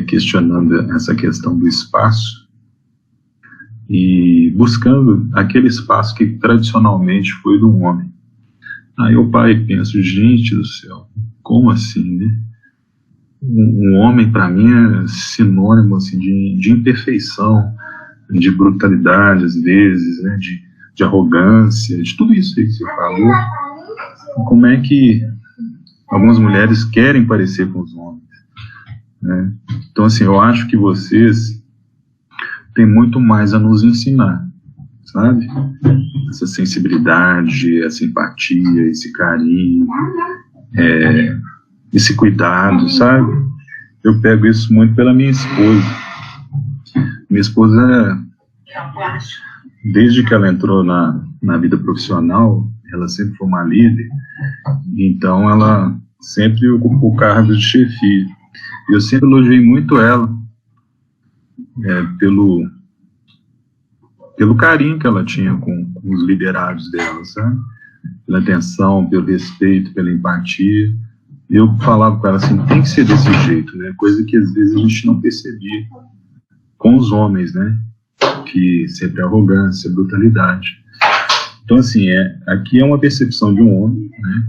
questionando essa questão do espaço e buscando aquele espaço que tradicionalmente foi do homem. Aí eu paro e penso, gente do céu, como assim, né? Um homem, para mim, é sinônimo, assim, de imperfeição, de brutalidade, às vezes, né, de arrogância, de tudo isso aí que você falou. Como é que algumas mulheres querem parecer com os homens, né? Então, assim, eu acho que vocês têm muito mais a nos ensinar, sabe? Essa sensibilidade, essa empatia, esse carinho, esse cuidado, sabe? Eu pego isso muito pela minha esposa. Minha esposa, desde que ela entrou na vida profissional, ela sempre foi uma líder, então ela sempre ocupou cargos de chefia. Eu sempre elogiei muito ela, pelo carinho que ela tinha com os liderados dela, sabe? Pela atenção, pelo respeito, pela empatia. Eu falava com ela assim, tem que ser desse jeito, né? Coisa que às vezes a gente não percebia com os homens, né? Que sempre arrogância, brutalidade. Então, assim, aqui é uma percepção de um homem, né?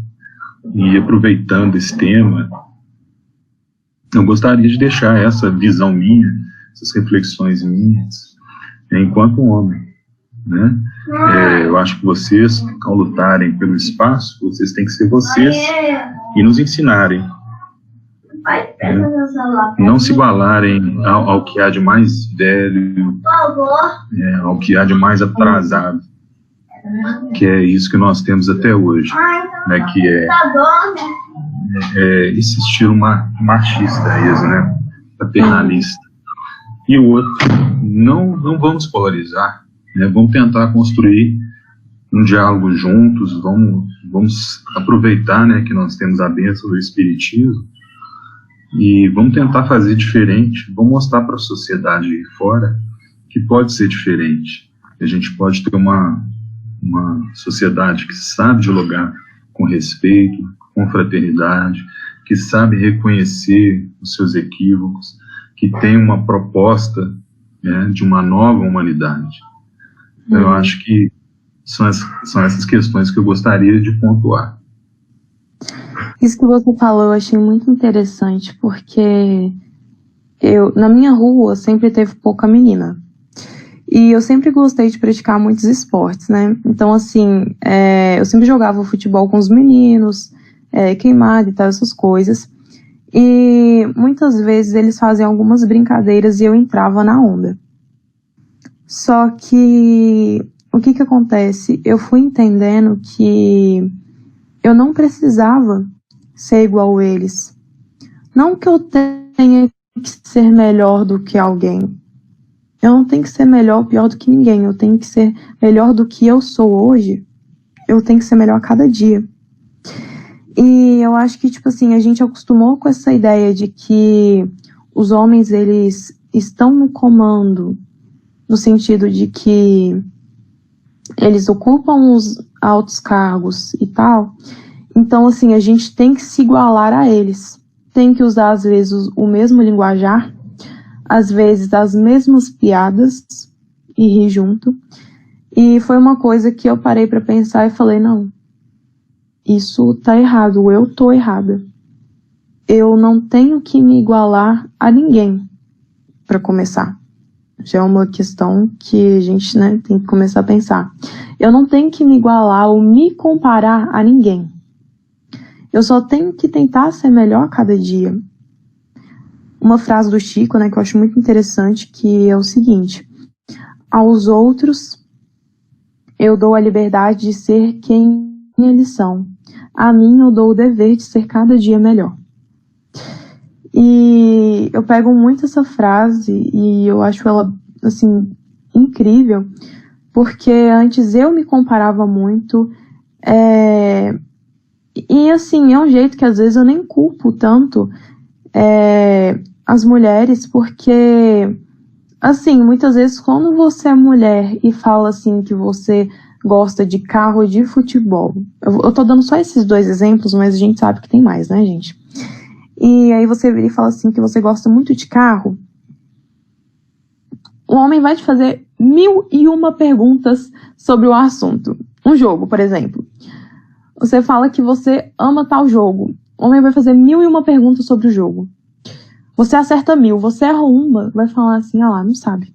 E aproveitando esse tema, eu gostaria de deixar essa visão minha, essas reflexões minhas, enquanto homem, né? Eu acho que vocês, ao lutarem pelo espaço, vocês têm que ser vocês e nos ensinarem, não se igualarem ao que há de mais velho, ao que há de mais atrasado, que é isso que nós temos até hoje, né? Que é esse estilo machista mesmo, né? Paternalista. E o outro, não vamos polarizar, né? Vamos tentar construir um diálogo juntos, vamos aproveitar, né, que nós temos a bênção do Espiritismo e vamos tentar fazer diferente, vamos mostrar para a sociedade aí fora que pode ser diferente, a gente pode ter uma sociedade que sabe dialogar com respeito, com fraternidade, que sabe reconhecer os seus equívocos, que tem uma proposta, né, de uma nova humanidade. Então, eu acho que são essas questões que eu gostaria de pontuar. Isso que você falou eu achei muito interessante, porque na minha rua sempre teve pouca menina. E eu sempre gostei de praticar muitos esportes, né? Então, assim, eu sempre jogava futebol com os meninos, queimada e tal, essas coisas. E muitas vezes eles faziam algumas brincadeiras e eu entrava na onda. Só que, o que acontece? Eu fui entendendo que eu não precisava ser igual a eles. Não que eu tenha que ser melhor do que alguém. Eu não tenho que ser melhor ou pior do que ninguém. Eu tenho que ser melhor do que eu sou hoje. Eu tenho que ser melhor a cada dia. E eu acho que, tipo assim, a gente acostumou com essa ideia de que os homens, eles estão no comando, no sentido de que eles ocupam os altos cargos e tal. Então, assim, a gente tem que se igualar a eles. Tem que usar, às vezes, o mesmo linguajar, às vezes as mesmas piadas e rir junto. E foi uma coisa que eu parei para pensar e falei, não, isso tá errado, eu tô errada. Eu não tenho que me igualar a ninguém, para começar. Já é uma questão que a gente, né, tem que começar a pensar. Eu não tenho que me igualar ou me comparar a ninguém. Eu só tenho que tentar ser melhor a cada dia. Uma frase do Chico, né, que eu acho muito interessante, que é o seguinte: aos outros eu dou a liberdade de ser quem eles são. A mim eu dou o dever de ser cada dia melhor. E eu pego muito essa frase e eu acho ela, assim, incrível, porque antes eu me comparava muito, e assim, é um jeito que às vezes eu nem culpo tanto as mulheres, porque, assim, muitas vezes quando você é mulher e fala assim que você gosta de carro e de futebol, eu tô dando só esses dois exemplos, mas a gente sabe que tem mais, né, gente? E aí você vira e fala assim que você gosta muito de carro, o homem vai te fazer 1001 perguntas sobre o assunto. Um jogo, por exemplo. Você fala que você ama tal jogo. O homem vai fazer 1001 perguntas sobre o jogo. Você acerta 1000, você erra uma, vai falar assim, ah lá, não sabe.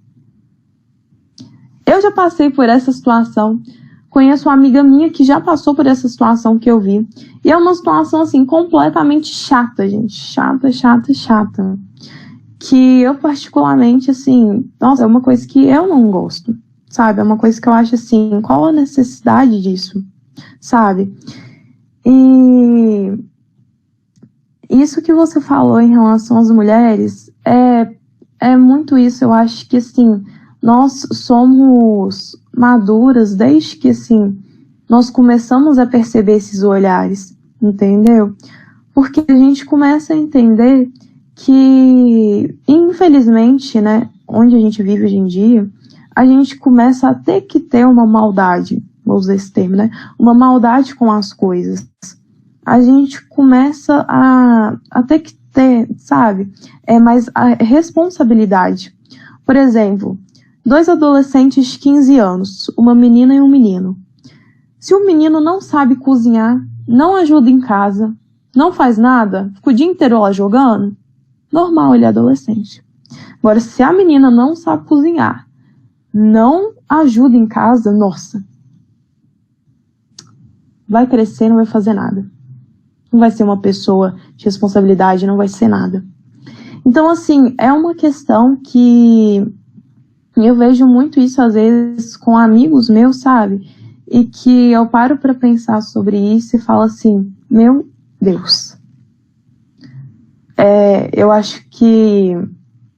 Eu já passei por essa situação. Conheço uma amiga minha que já passou por essa situação que eu vi. E é uma situação, assim, completamente chata, gente. Chata. Que eu, particularmente, assim, nossa, é uma coisa que eu não gosto, sabe? É uma coisa que eu acho, assim, qual a necessidade disso, sabe? E isso que você falou em relação às mulheres é muito isso. Eu acho que, assim, nós somos maduras desde que, assim, nós começamos a perceber esses olhares, entendeu? Porque a gente começa a entender que, infelizmente, né, onde a gente vive hoje em dia, a gente começa a ter que ter uma maldade, vou usar esse termo, né, uma maldade com as coisas. A gente começa a ter que ter, sabe, mais a responsabilidade. Por exemplo, 2 adolescentes de 15 anos, uma menina e um menino. Se o menino não sabe cozinhar, não ajuda em casa, não faz nada, fica o dia inteiro lá jogando, normal, ele é adolescente. Agora, se a menina não sabe cozinhar, não ajuda em casa, nossa, vai crescer, não vai fazer nada. Não vai ser uma pessoa de responsabilidade, não vai ser nada. Então, assim, é uma questão que eu vejo muito isso, às vezes, com amigos meus, sabe? E que eu paro para pensar sobre isso e falo assim, meu Deus. Eu acho que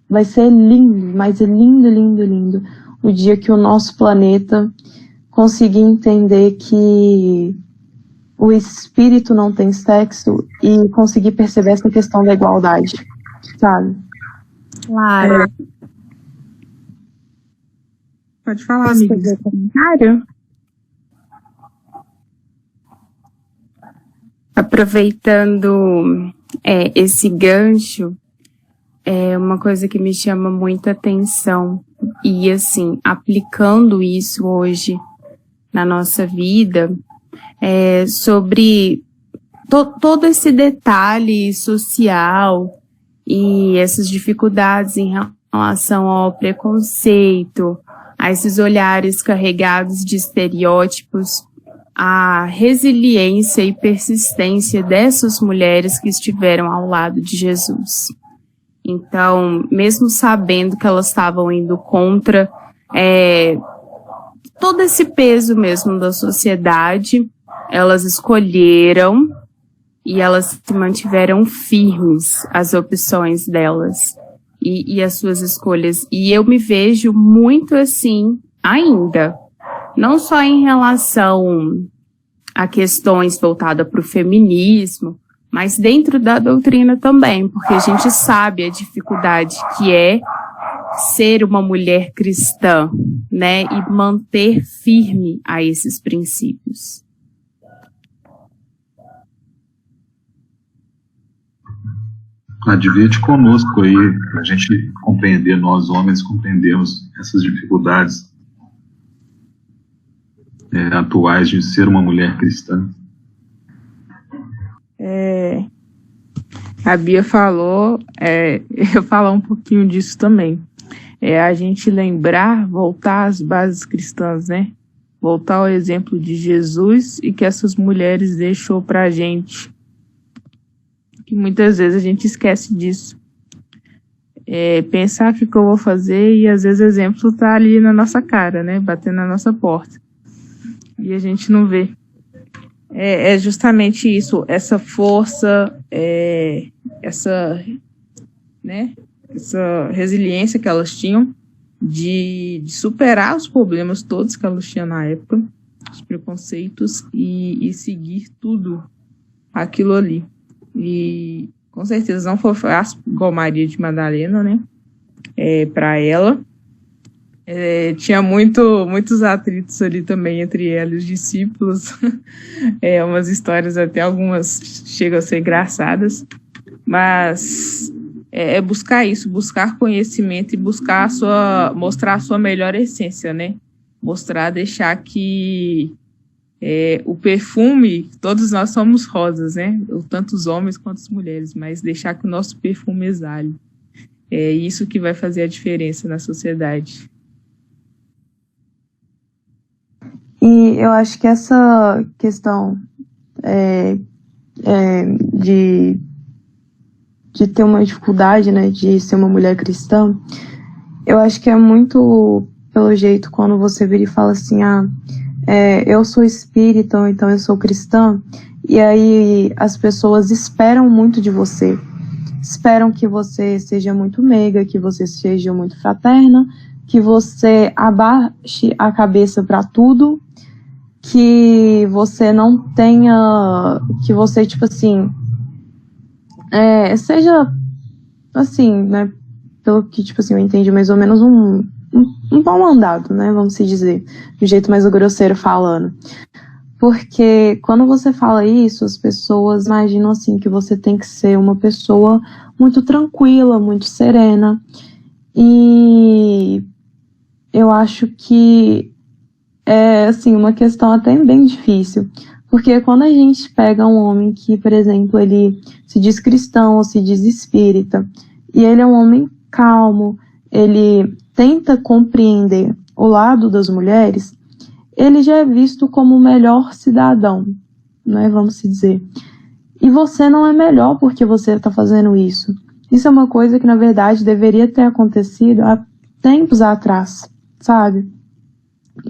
vai ser lindo, mas lindo, o dia que o nosso planeta conseguir entender que o espírito não tem sexo e conseguir perceber essa questão da igualdade, sabe? Claro. Pode falar, Posso amiga. fazer um comentário? Aproveitando esse gancho, é uma coisa que me chama muita atenção e, assim, aplicando isso hoje na nossa vida, sobre todo esse detalhe social e essas dificuldades em relação ao preconceito, a esses olhares carregados de estereótipos, a resiliência e persistência dessas mulheres que estiveram ao lado de Jesus. Então, mesmo sabendo que elas estavam indo contra todo esse peso mesmo da sociedade, elas escolheram e elas se mantiveram firmes às opções delas e as suas escolhas. E eu me vejo muito assim ainda, não só em relação a questões voltadas para o feminismo, mas dentro da doutrina também, porque a gente sabe a dificuldade que é ser uma mulher cristã, né, e manter firme a esses princípios. Divide conosco aí, para a gente compreender, nós homens compreendemos essas dificuldades atuais de ser uma mulher cristã. A Bia falou, eu falar um pouquinho disso também. A gente lembrar, voltar às bases cristãs, né? Voltar ao exemplo de Jesus e que essas mulheres deixou pra gente. Que muitas vezes a gente esquece disso. Pensar que eu vou fazer e às vezes o exemplo tá ali na nossa cara, né? Batendo na nossa porta. E a gente não vê. É justamente isso, essa força, essa resiliência que elas tinham de superar os problemas todos que elas tinham na época, os preconceitos, e seguir tudo aquilo ali. E com certeza não foi fácil, igual Maria de Madalena, né? Para ela. Tinha muitos atritos ali também entre ela e os discípulos. Umas histórias, até algumas chegam a ser engraçadas. Mas buscar isso, buscar conhecimento e buscar mostrar a sua melhor essência, né? Deixar que o perfume, todos nós somos rosas, né? Tanto os homens quanto as mulheres, mas deixar que o nosso perfume exale. É isso que vai fazer a diferença na sociedade. E eu acho que essa questão de ter uma dificuldade, né, de ser uma mulher cristã, eu acho que é muito pelo jeito quando você vira e fala assim, eu sou espírita, então eu sou cristã, e aí as pessoas esperam muito de você. Esperam que você seja muito meiga, que você seja muito fraterna, que você abaixe a cabeça para tudo, que você não tenha, que você, tipo assim, seja, assim, né, pelo que, tipo assim, eu entendi mais ou menos um pau mandado, né, vamos se dizer, de um jeito mais grosseiro falando. Porque quando você fala isso, as pessoas imaginam, assim, que você tem que ser uma pessoa muito tranquila, muito serena, e eu acho que é, assim, uma questão até bem difícil, porque quando a gente pega um homem que, por exemplo, ele se diz cristão ou se diz espírita, e ele é um homem calmo, ele tenta compreender o lado das mulheres, ele já é visto como o melhor cidadão, né, vamos se dizer. E você não é melhor porque você está fazendo isso. Isso é uma coisa que, na verdade, deveria ter acontecido há tempos atrás, sabe?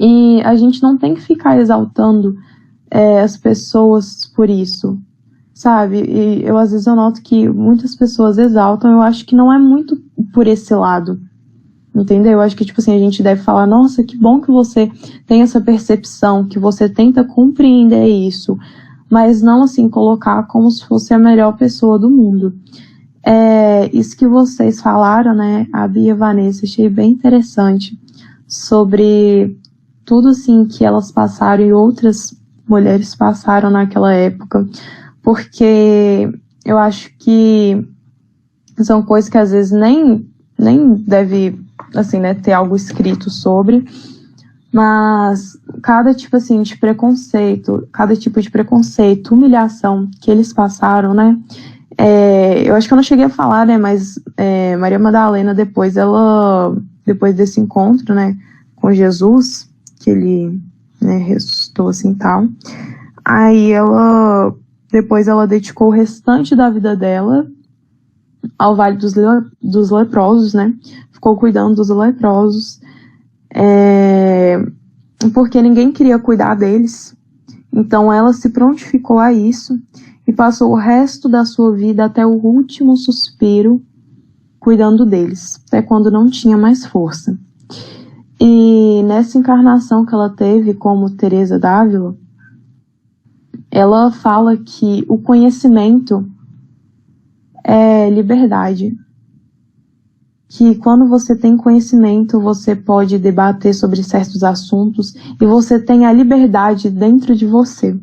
E a gente não tem que ficar exaltando as pessoas por isso, sabe? E às vezes eu noto que muitas pessoas exaltam, eu acho que não é muito por esse lado, entendeu? Eu acho que, tipo assim, a gente deve falar, nossa, que bom que você tem essa percepção, que você tenta compreender isso, mas não, assim, colocar como se fosse a melhor pessoa do mundo. Isso que vocês falaram, né, a Bia e a Vanessa, achei bem interessante, sobre tudo assim que elas passaram e outras mulheres passaram naquela época, porque eu acho que são coisas que às vezes nem deve, assim, né, ter algo escrito sobre, mas cada tipo assim de preconceito, humilhação que eles passaram, né? Eu acho que eu não cheguei a falar, né? Mas Maria Madalena, depois desse encontro, né, com Jesus, que ele, né, ressuscitou assim e tal, aí depois ela dedicou o restante da vida dela ao Vale dos Leprosos, né? Ficou cuidando dos leprosos, porque ninguém queria cuidar deles. Então ela se prontificou a isso e passou o resto da sua vida até o último suspiro cuidando deles, até quando não tinha mais força. E nessa encarnação que ela teve como Teresa d'Ávila, ela fala que o conhecimento é liberdade. Que quando você tem conhecimento, você pode debater sobre certos assuntos e você tem a liberdade dentro de você.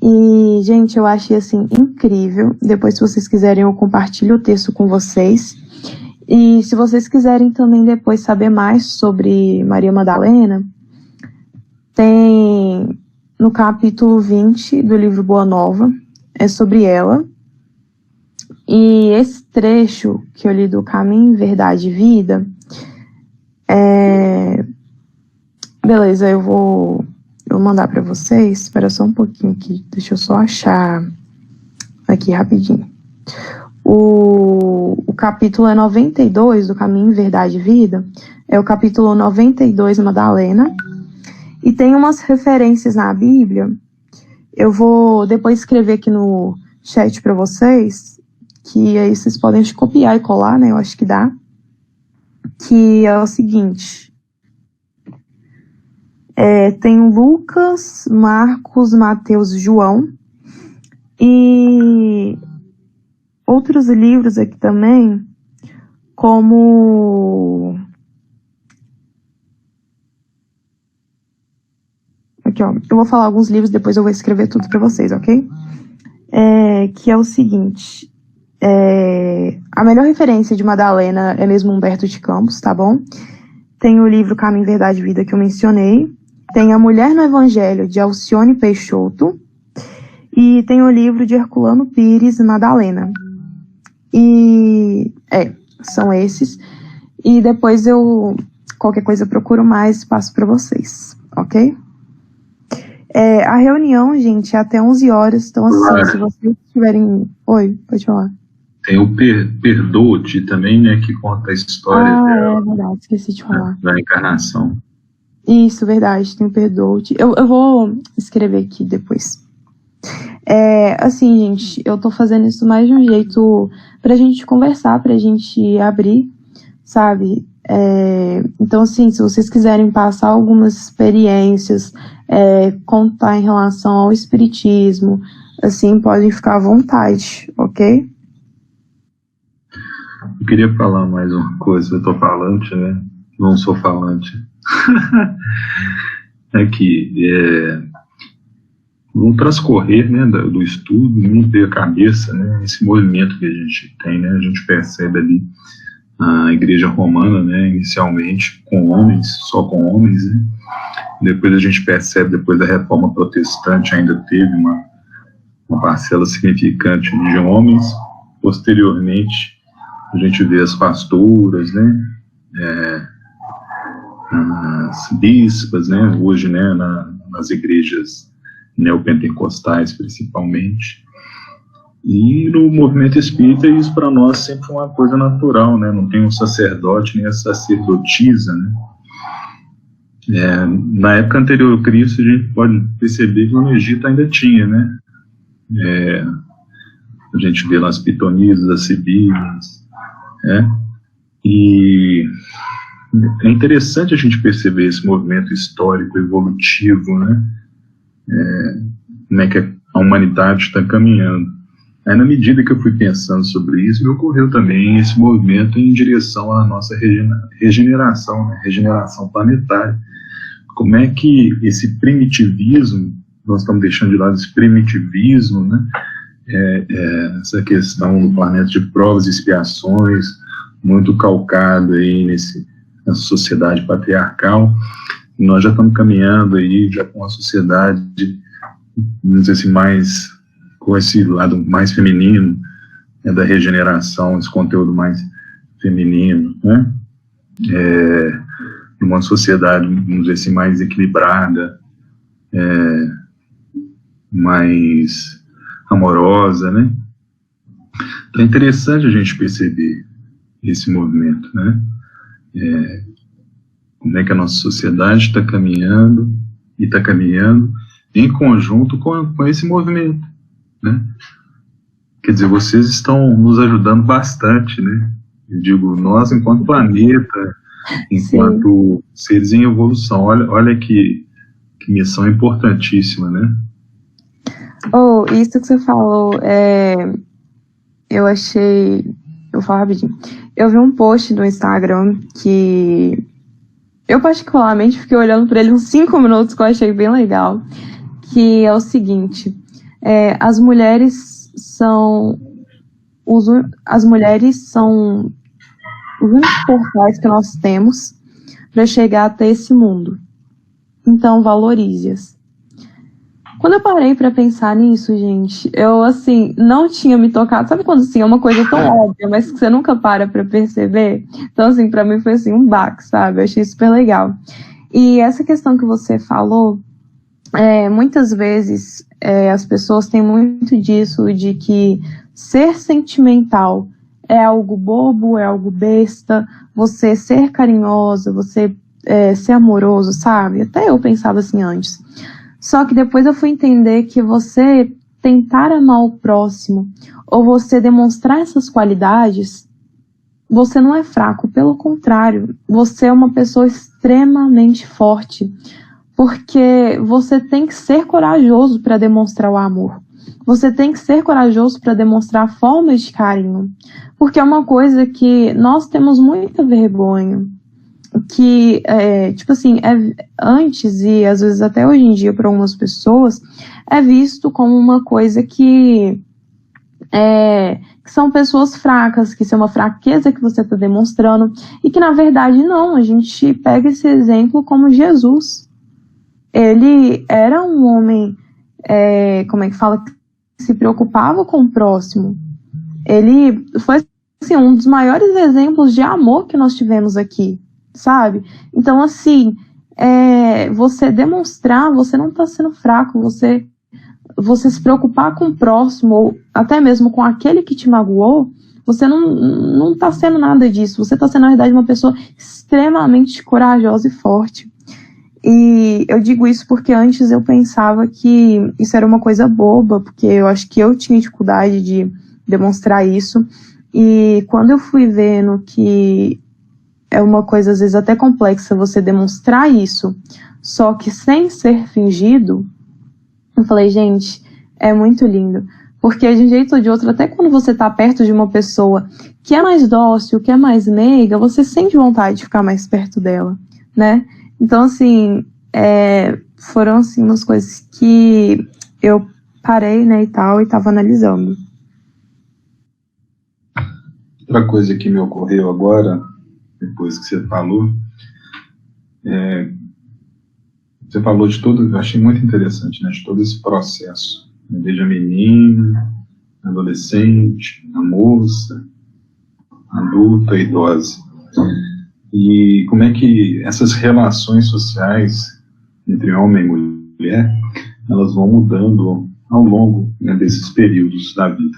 E, gente, eu achei assim incrível. Depois, se vocês quiserem, eu compartilho o texto com vocês. E se vocês quiserem também depois saber mais sobre Maria Madalena, tem no capítulo 20 do livro Boa Nova, é sobre ela. E esse trecho que eu li do Caminho, Verdade e Vida, beleza, eu vou mandar para vocês. Espera só um pouquinho aqui, deixa eu só achar aqui rapidinho. O capítulo é 92 do Caminho, Verdade e Vida, é o capítulo 92, Madalena, e tem umas referências na Bíblia. Eu vou depois escrever aqui no chat para vocês, que aí vocês podem copiar e colar, né? Eu acho que dá. Que é o seguinte. Tem Lucas, Marcos, Mateus, João. E outros livros aqui também, como... Aqui, ó. Eu vou falar alguns livros, depois eu vou escrever tudo para vocês, ok? Que é o seguinte... a melhor referência de Madalena é mesmo Humberto de Campos, tá bom? Tem o livro Caminho, Verdade e Vida que eu mencionei. Tem A Mulher no Evangelho, de Alcione Peixoto. E tem o livro de Herculano Pires, Madalena. E são esses. E depois qualquer coisa eu procuro mais, passo para vocês, ok? A reunião, gente, é até 11 horas. Então, assim, se vocês tiverem... Oi, pode falar. Tem o Perdoa-te também, né, que conta a história dela. É verdade, esqueci de falar. Da encarnação. Isso, verdade, tem o Perdoa-te. Eu vou escrever aqui depois. Assim, gente, eu tô fazendo isso mais de um jeito pra gente conversar, pra gente abrir, sabe? Então, assim, se vocês quiserem passar algumas experiências, contar em relação ao espiritismo, assim, podem ficar à vontade, ok? Eu queria falar mais uma coisa, eu tô falante, né? Não sou falante. No transcorrer, né, do estudo, me veio a cabeça, né, esse movimento que a gente tem, né? A gente percebe ali a Igreja Romana, né, inicialmente com homens, só com homens, né? Depois a gente percebe, depois da Reforma Protestante, ainda teve uma parcela significante de homens. Posteriormente, a gente vê as pastoras, né, as bispas, né, hoje, né, nas igrejas neopentecostais, principalmente. E no movimento espírita, isso para nós sempre foi uma coisa natural, né, não tem um sacerdote nem a sacerdotisa, né. Na época anterior ao Cristo, a gente pode perceber que no Egito ainda tinha, né, a gente vê lá as pitonisas, as sibilas, e é interessante a gente perceber esse movimento histórico, evolutivo, né, como é que a humanidade está caminhando. Aí, na medida que eu fui pensando sobre isso, me ocorreu também esse movimento em direção à nossa regeneração, né? Regeneração planetária. Como é que esse primitivismo, nós estamos deixando de lado esse primitivismo, né? Essa questão do planeta de provas e expiações, muito calcado aí nessa sociedade patriarcal. Nós já estamos caminhando aí já com a sociedade, vamos dizer assim, mais com esse lado mais feminino, né, da regeneração, esse conteúdo mais feminino, né? Uma sociedade, vamos dizer assim, mais equilibrada, mais amorosa, né? Então é interessante a gente perceber esse movimento, né? Como é que a nossa sociedade está caminhando e está caminhando em conjunto com esse movimento, né? Quer dizer, vocês estão nos ajudando bastante, né? Eu digo, nós enquanto planeta, enquanto seres em evolução, olha que missão importantíssima, né? Isso que você falou, eu vou falar rapidinho. Eu vi um post no Instagram que eu particularmente fiquei olhando para ele uns 5 minutos, que eu achei bem legal, que é o seguinte: as mulheres são os únicos portais que nós temos para chegar até esse mundo. Então, valorize-as. Quando eu parei para pensar nisso, gente, eu, assim, não tinha me tocado. Sabe quando, assim, é uma coisa tão óbvia, mas que você nunca para perceber? Então, assim, para mim foi, assim, um baque, sabe? Eu achei super legal. E essa questão que você falou, muitas vezes as pessoas têm muito disso, de que ser sentimental é algo bobo, é algo besta, você ser carinhosa, você ser amoroso, sabe? Até eu pensava assim antes. Só que depois eu fui entender que você tentar amar o próximo, ou você demonstrar essas qualidades, você não é fraco, pelo contrário, você é uma pessoa extremamente forte, porque você tem que ser corajoso para demonstrar o amor. Você tem que ser corajoso para demonstrar formas de carinho, porque é uma coisa que nós temos muita vergonha, que, tipo assim, antes e às vezes até hoje em dia para algumas pessoas, é visto como uma coisa que são pessoas fracas, que isso é uma fraqueza que você está demonstrando, e que na verdade não, a gente pega esse exemplo como Jesus. Ele era um homem, como é que fala, que se preocupava com o próximo. Ele foi, assim, um dos maiores exemplos de amor que nós tivemos aqui, sabe? Então, assim, você demonstrar, você não está sendo fraco, você se preocupar com o próximo, ou até mesmo com aquele que te magoou, você não está sendo nada disso. Você está sendo, na verdade, uma pessoa extremamente corajosa e forte. E eu digo isso porque antes eu pensava que isso era uma coisa boba, porque eu acho que eu tinha dificuldade de demonstrar isso. E quando eu fui vendo que é uma coisa, às vezes, até complexa você demonstrar isso, só que sem ser fingido, eu falei, gente, é muito lindo. Porque de um jeito ou de outro, até quando você tá perto de uma pessoa que é mais dócil, que é mais meiga, você sente vontade de ficar mais perto dela, né? Então, assim, foram, assim, umas coisas que eu parei, né, e tal, e tava analisando. Outra coisa que me ocorreu agora, depois que você falou de todo, eu achei muito interessante, né, de todo esse processo, né, desde a menina, a adolescente, a moça, a adulta, a idosa, e como é que essas relações sociais entre homem e mulher, elas vão mudando ao longo, né, desses períodos da vida,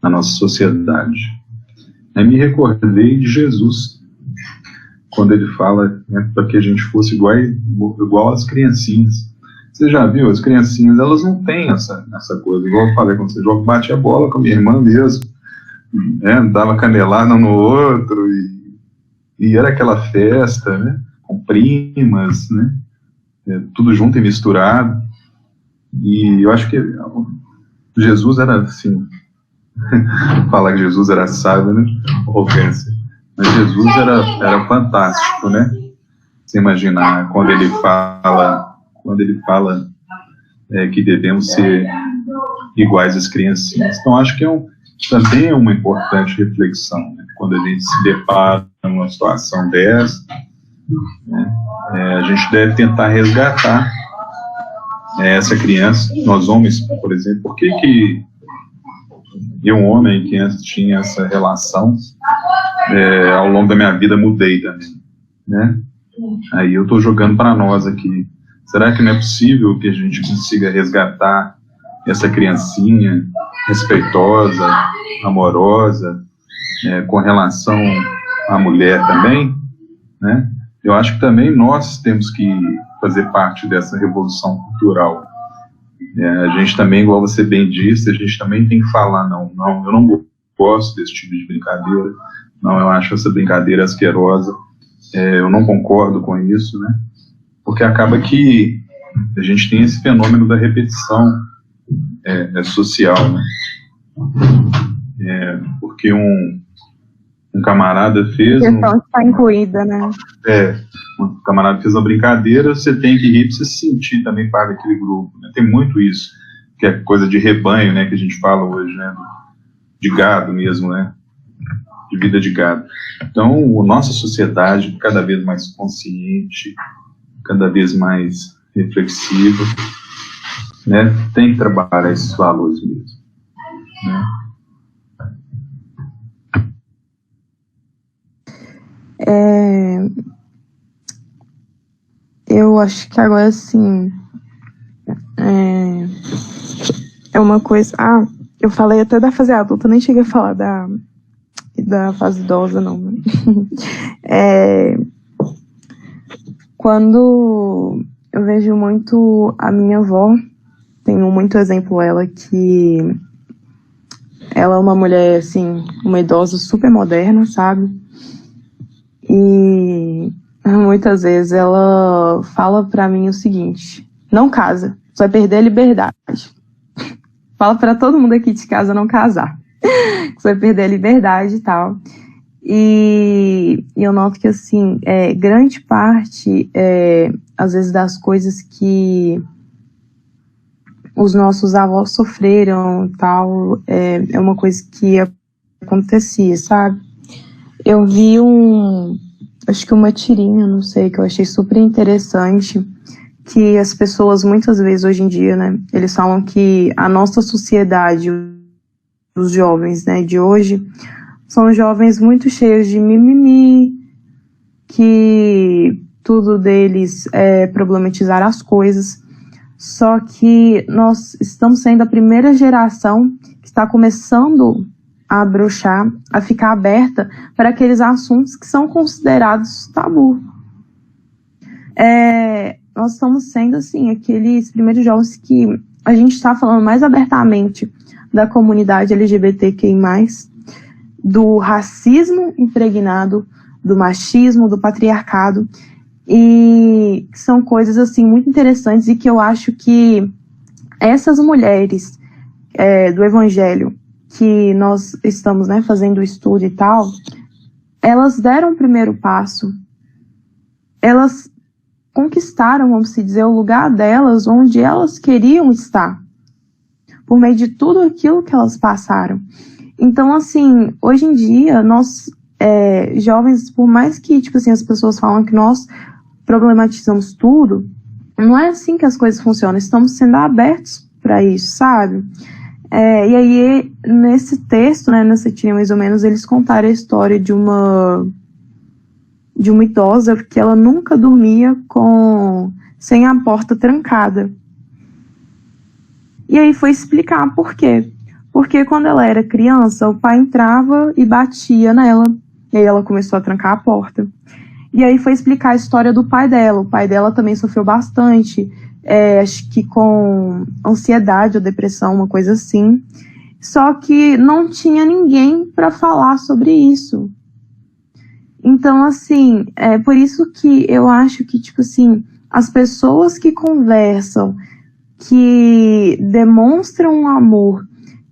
na nossa sociedade. Aí me recordei de Jesus, quando ele fala, né, para que a gente fosse igual às criancinhas. Você já viu, as criancinhas, elas não têm essa coisa, igual eu falei, quando você bate a bola com a minha irmã mesmo, né, dava canelada um no outro, e era aquela festa, né, com primas, né, tudo junto e misturado. E eu acho que Jesus era, assim, falar que Jesus era sábio, né? Ofensa. Mas Jesus era fantástico, né? Você imaginar quando ele fala que devemos ser iguais às criancinhas. Então, acho que também é uma importante reflexão, né? Quando a gente se depara numa situação dessa, né? A gente deve tentar resgatar essa criança. Nós homens, por exemplo, por que eu, um homem que antes tinha essa relação, ao longo da minha vida mudei também, né? Aí eu estou jogando para nós aqui. Será que não é possível que a gente consiga resgatar essa criancinha respeitosa, amorosa, com relação à mulher também, né? Eu acho que também nós temos que fazer parte dessa revolução cultural. A gente também, igual você bem disse, a gente também tem que falar, não, eu não gosto desse tipo de brincadeira, não, eu acho essa brincadeira asquerosa, eu não concordo com isso, né? Porque acaba que a gente tem esse fenômeno da repetição social, né? Porque um camarada fez... A questão está incluída, né? Um camarada fez uma brincadeira, você tem que rir para você se sentir também parte daquele grupo, né? Tem muito isso, que é coisa de rebanho, né, que a gente fala hoje, né? De gado mesmo, né? De vida de gado. Então, a nossa sociedade cada vez mais consciente, cada vez mais reflexiva, né? Tem que trabalhar esses valores mesmo, né? Eu acho que agora, assim, é uma coisa... eu falei até da fase adulta, nem cheguei a falar da fase idosa, não. Quando eu vejo muito a minha avó, tenho muito exemplo ela, que ela é uma mulher, assim, uma idosa super moderna, sabe? E muitas vezes ela fala pra mim o seguinte: não casa, você vai perder a liberdade. Fala pra todo mundo aqui de casa não casar, você vai perder a liberdade e tal. E eu noto que, assim, grande parte, às vezes, das coisas que os nossos avós sofreram e tal, é uma coisa que acontecia, sabe? Eu vi acho que uma tirinha, não sei, que eu achei super interessante, que as pessoas, muitas vezes, hoje em dia, né, eles falam que a nossa sociedade, os jovens, né, de hoje, são jovens muito cheios de mimimi, que tudo deles é problematizar as coisas. Só que nós estamos sendo a primeira geração que está começando a bruxar, a ficar aberta para aqueles assuntos que são considerados tabu. Nós estamos sendo, assim, aqueles primeiros jovens que a gente está falando mais abertamente da comunidade LGBTQI+, do racismo impregnado, do machismo, do patriarcado, e são coisas, assim, muito interessantes, e que eu acho que essas mulheres do Evangelho, que nós estamos, né, fazendo o estudo e tal, elas deram o primeiro passo, elas conquistaram, vamos dizer, o lugar delas onde elas queriam estar, por meio de tudo aquilo que elas passaram. Então, assim, hoje em dia, nós, jovens, por mais que, tipo assim, as pessoas falam que nós problematizamos tudo, não é assim que as coisas funcionam, estamos sendo abertos para isso, sabe? E aí, nesse texto, né, nessa tirinha mais ou menos, eles contaram a história de uma idosa que ela nunca dormia sem a porta trancada. E aí foi explicar por quê. Porque quando ela era criança, o pai entrava e batia nela, e aí ela começou a trancar a porta. E aí foi explicar a história do pai dela. O pai dela também sofreu bastante, acho que com ansiedade ou depressão, uma coisa assim. Só que não tinha ninguém para falar sobre isso. Então, assim, é por isso que eu acho que, tipo assim, as pessoas que conversam, que demonstram um amor,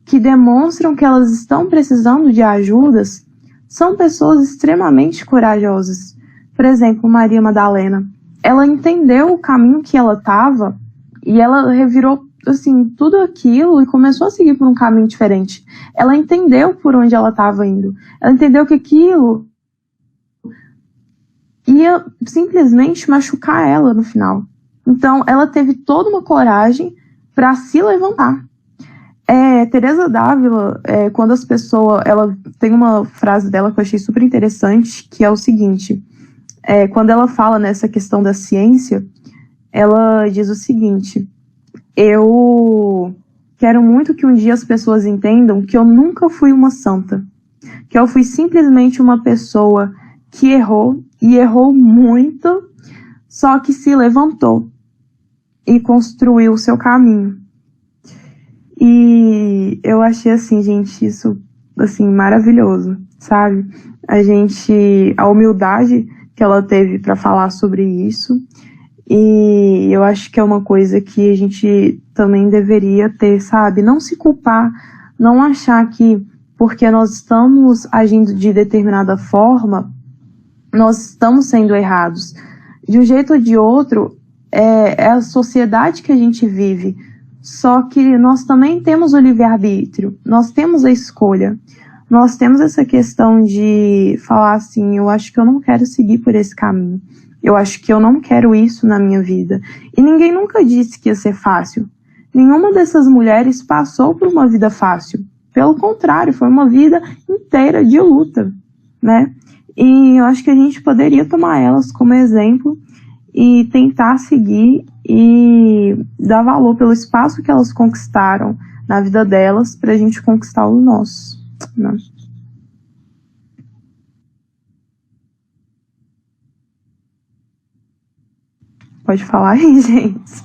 que demonstram que elas estão precisando de ajudas são pessoas extremamente corajosas. Por exemplo, Maria Madalena. Ela entendeu o caminho que ela estava e ela revirou assim, tudo aquilo e começou a seguir por um caminho diferente. Ela entendeu por onde ela estava indo. Ela entendeu que aquilo ia simplesmente machucar ela no final. Então, ela teve toda uma coragem para se levantar. Teresa d'Ávila, quando as pessoas... Ela tem uma frase dela que eu achei super interessante, que é o seguinte. Quando ela fala nessa questão da ciência, ela diz o seguinte: eu quero muito que um dia as pessoas entendam que eu nunca fui uma santa, que eu fui simplesmente uma pessoa que errou, e errou muito, só que se levantou e construiu o seu caminho. E eu achei assim, gente, isso assim, maravilhoso, sabe? A humildade que ela teve para falar sobre isso, e eu acho que é uma coisa que a gente também deveria ter, sabe? Não se culpar, não achar que porque nós estamos agindo de determinada forma, nós estamos sendo errados. De um jeito ou de outro, é a sociedade que a gente vive. Só que nós também temos o livre-arbítrio, nós temos a escolha. Nós temos essa questão de falar assim, eu acho que eu não quero seguir por esse caminho. Eu acho que eu não quero isso na minha vida. E ninguém nunca disse que ia ser fácil. Nenhuma dessas mulheres passou por uma vida fácil. Pelo contrário, foi uma vida inteira de luta, né? E eu acho que a gente poderia tomar elas como exemplo e tentar seguir e dar valor pelo espaço que elas conquistaram na vida delas para a gente conquistar o nosso, né? Pode falar aí, gente.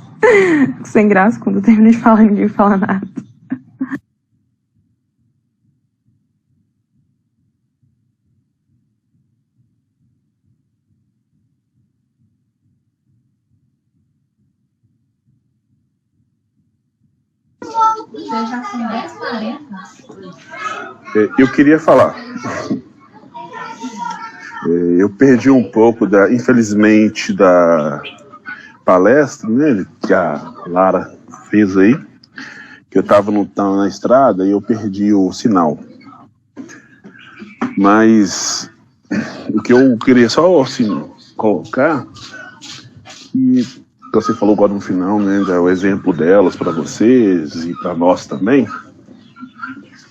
Sem graça, quando eu terminei de falar, ninguém fala nada. Eu queria falar. Eu perdi um pouco, infelizmente, da palestra, né, que a Lara fez aí, que eu estava na estrada e eu perdi o sinal. Mas o que eu queria só assim, colocar, que você falou agora no final, né, o exemplo delas para vocês e para nós também,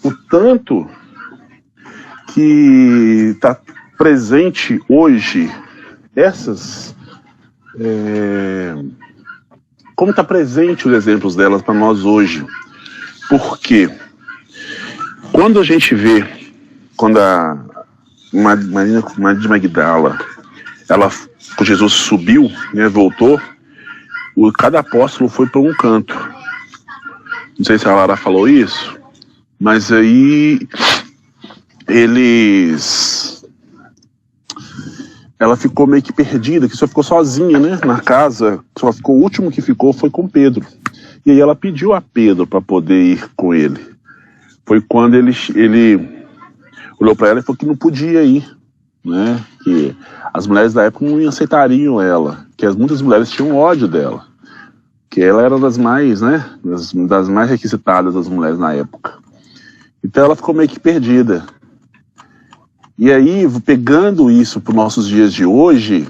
o tanto que está presente hoje como está presente os exemplos delas para nós hoje. Porque quando a gente vê, quando a Maria de Magdala, quando Jesus subiu, né, voltou, cada apóstolo foi para um canto. Não sei se a Lara falou isso, mas aí ela ficou meio que perdida, que só ficou sozinha, né, na casa. O último que ficou foi com Pedro. E aí ela pediu a Pedro para poder ir com ele. Foi quando ele olhou para ela e falou que não podia ir, né, que as mulheres da época não aceitariam ela, que muitas mulheres tinham ódio dela, que ela era das mais, né, das mais requisitadas das mulheres na época. Então ela ficou meio que perdida. E aí, pegando isso para os nossos dias de hoje,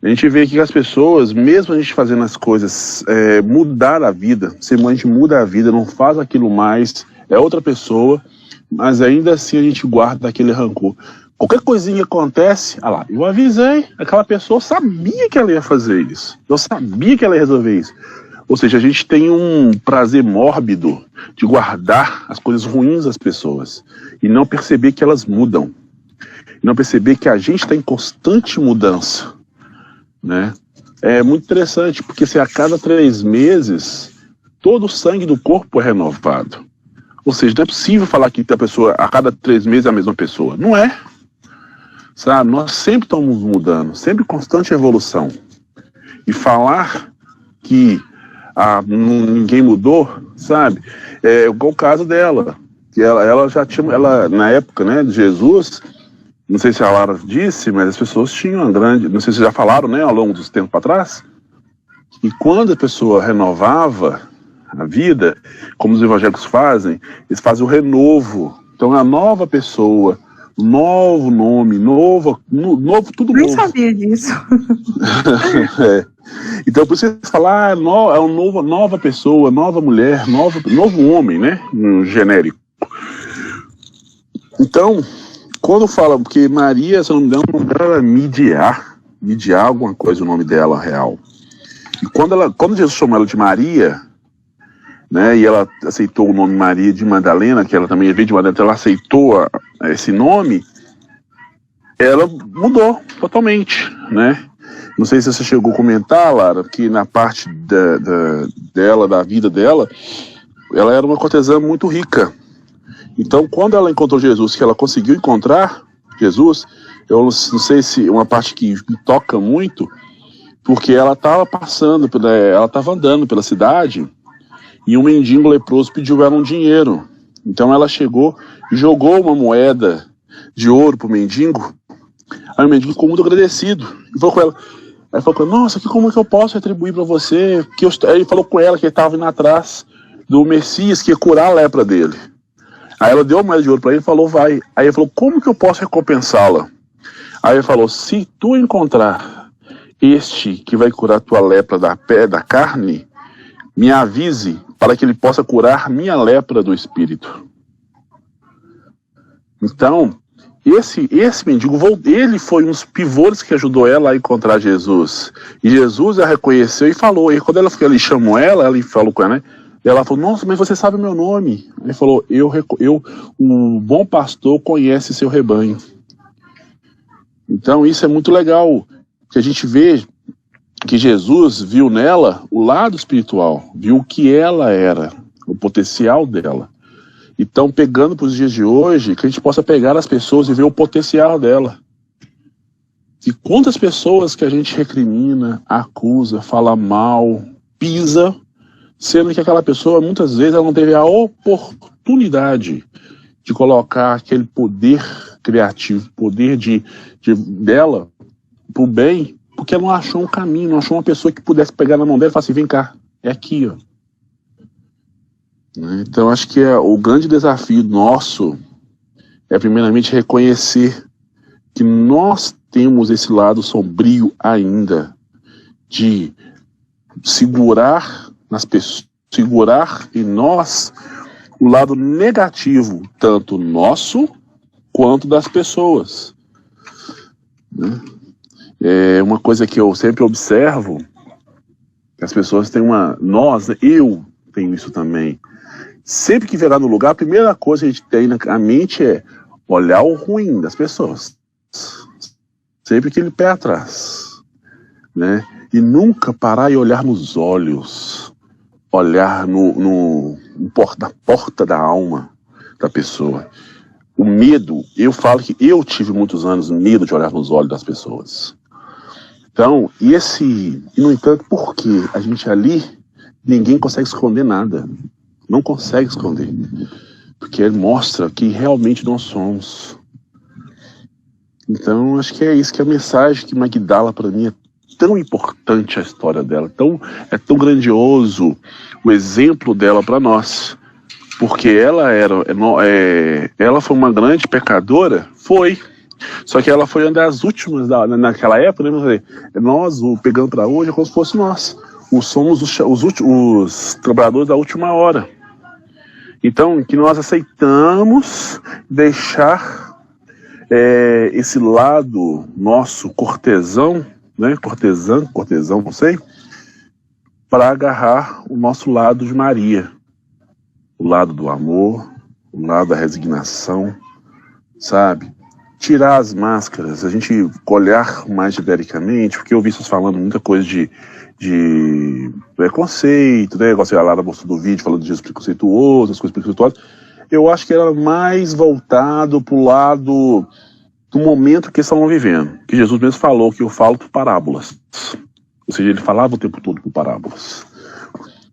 a gente vê que as pessoas, mesmo a gente fazendo as coisas, mudar a vida, se a gente muda a vida, não faz aquilo mais, é outra pessoa, mas ainda assim a gente guarda aquele rancor. Qualquer coisinha que acontece, eu avisei, aquela pessoa sabia que ela ia fazer isso, eu sabia que ela ia resolver isso. Ou seja, a gente tem um prazer mórbido de guardar as coisas ruins das pessoas e não perceber que elas mudam, e não perceber que a gente está em constante mudança, né? É muito interessante, porque se a cada 3 meses todo o sangue do corpo é renovado. Ou seja, não é possível falar que a pessoa a cada 3 meses é a mesma pessoa. Não é. Sabe? Nós sempre estamos mudando, sempre constante evolução. E falar que ninguém mudou, sabe? É igual o caso dela, que ela já tinha, na época, né, de Jesus, não sei se a Lara disse, mas as pessoas tinham uma grande, não sei se já falaram, né, ao longo dos tempos atrás, e quando a pessoa renovava a vida, como os evangélicos fazem, eles fazem o renovo. Então é a nova pessoa, novo nome, novo, tudo Nem novo. sabia disso. Então, por isso você fala, é uma nova pessoa, nova mulher, novo homem, né? No genérico. Então, quando fala, porque Maria, se eu não me engano, o nome dela era Midiar alguma coisa, o nome dela real. E quando Jesus chamou ela de Maria, né, e ela aceitou o nome Maria de Madalena, que ela também veio de Madalena, então ela aceitou esse nome, ela mudou totalmente, né? Não sei se você chegou a comentar, Lara, que na parte da vida dela, ela era uma cortesã muito rica. Então, quando ela encontrou Jesus, que ela conseguiu encontrar Jesus, eu não sei se uma parte que me toca muito, porque ela estava ela estava andando pela cidade e um mendigo leproso pediu ela um dinheiro. Então ela chegou e jogou uma moeda de ouro pro mendigo. Aí o mendigo ficou muito agradecido e falou com ela. Aí falou com ela, nossa, como é que eu posso retribuir para você? Aí ele falou com ela que ele estava indo atrás do Messias que ia curar a lepra dele. Aí ela deu a moeda de ouro para ele e falou, vai. Aí ele falou, como que eu posso recompensá-la? Aí ele falou, se tu encontrar este que vai curar tua lepra da carne, me avise para que ele possa curar minha lepra do espírito. Então, esse mendigo, ele foi um dos pivôs que ajudou ela a encontrar Jesus. E Jesus a reconheceu e falou. E quando ele chamou ela falou com ela, né? Ela falou, nossa, mas você sabe o meu nome. Ele falou, o bom pastor conhece seu rebanho. Então isso é muito legal, que a gente vê que Jesus viu nela o lado espiritual, viu o que ela era, o potencial dela. Então, pegando para os dias de hoje, que a gente possa pegar as pessoas e ver o potencial dela. E quantas pessoas que a gente recrimina, acusa, fala mal, pisa, sendo que aquela pessoa, muitas vezes, ela não teve a oportunidade de colocar aquele poder criativo, poder dela para o bem, porque ela não achou um caminho, não achou uma pessoa que pudesse pegar na mão dela e falar assim, vem cá, é aqui, ó. Então acho que o grande desafio nosso é primeiramente reconhecer que nós temos esse lado sombrio ainda, de segurar nas pessoas, segurar em nós o lado negativo, tanto nosso quanto das pessoas. Né? É uma coisa que eu sempre observo, que as pessoas têm eu tenho isso também. Sempre que virar no lugar, a primeira coisa que a gente tem na mente é olhar o ruim das pessoas. Sempre aquele pé atrás. Né? E nunca parar e olhar nos olhos. Olhar na porta da alma da pessoa. O medo, eu falo que eu tive muitos anos medo de olhar nos olhos das pessoas. Então, e no entanto, por que a gente ali, ninguém consegue esconder nada. Não consegue esconder. Porque ele mostra quem realmente nós somos. Então, acho que é isso, que a mensagem que Magdala, para mim, é tão importante a história dela. É tão grandioso o exemplo dela para nós. Porque ela foi uma grande pecadora? Foi. Só que ela foi uma das últimas naquela época, né? Nós, pegando para hoje, é como se fosse nós. Somos os trabalhadores da última hora. Então, que nós aceitamos deixar esse lado nosso cortesão, né? Cortesão, não sei, para agarrar o nosso lado de Maria. O lado do amor, o lado da resignação, sabe? Tirar as máscaras, a gente olhar mais genericamente, porque eu vi vocês falando muita coisa de preconceito, né? Igual a Lara mostrou do vídeo falando de Jesus preconceituoso, as coisas preconceituosas. Eu acho que era mais voltado pro lado do momento que eles estavam vivendo. Que Jesus mesmo falou que eu falo por parábolas. Ou seja, ele falava o tempo todo por parábolas.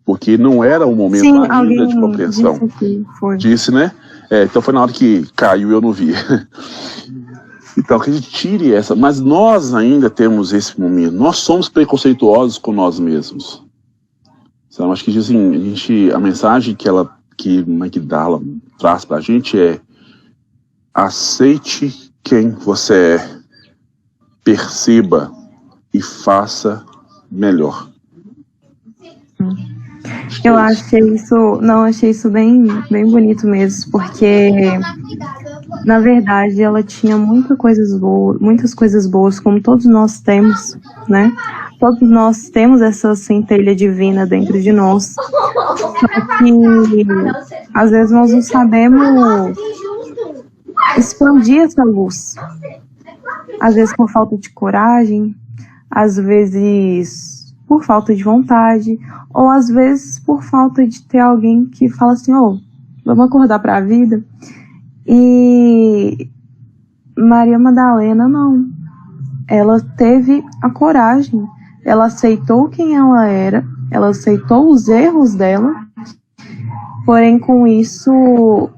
porque não era o momento Sim, ainda alguém de compreensão. disse aqui, foi. Disse, né? Então foi na hora que caiu e eu não vi. Então, que a gente tire essa. Mas nós ainda temos esse momento. Nós somos preconceituosos com nós mesmos. Sabe? Acho que assim, a mensagem que Magdala traz pra gente é: aceite quem você é, perceba e faça melhor. Eu achei isso bem, bem bonito mesmo, porque na verdade ela tinha muitas coisas boas, como todos nós temos, né? Todos nós temos essa centelha divina dentro de nós. Só que às vezes nós não sabemos expandir essa luz. Às vezes por falta de coragem, às vezes por falta de vontade, ou às vezes por falta de ter alguém que fala assim: vamos acordar para a vida. E Maria Madalena não. Ela teve a coragem, ela aceitou quem ela era, ela aceitou os erros dela, porém com isso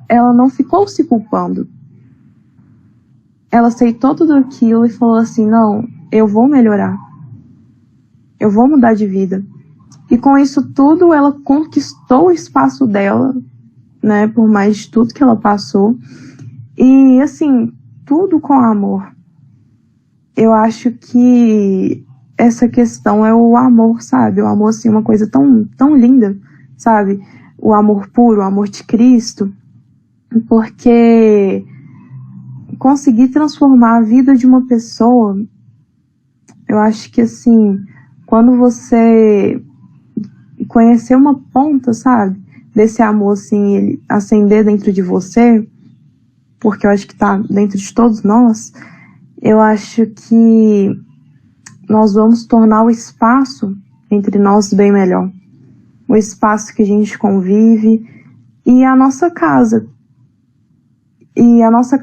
ela não ficou se culpando. Ela aceitou tudo aquilo e falou assim: não, eu vou melhorar. Eu vou mudar de vida. E com isso tudo, ela conquistou o espaço dela, né? Por mais de tudo que ela passou. E, assim, tudo com amor. Eu acho que essa questão é o amor, sabe? O amor, assim, é uma coisa tão, tão linda, sabe? O amor puro, o amor de Cristo. Porque conseguir transformar a vida de uma pessoa, eu acho que, assim, quando você conhecer uma ponta, sabe, desse amor, assim, ele acender dentro de você, porque eu acho que tá dentro de todos nós, eu acho que nós vamos tornar o espaço entre nós bem melhor. O espaço que a gente convive e a nossa casa. E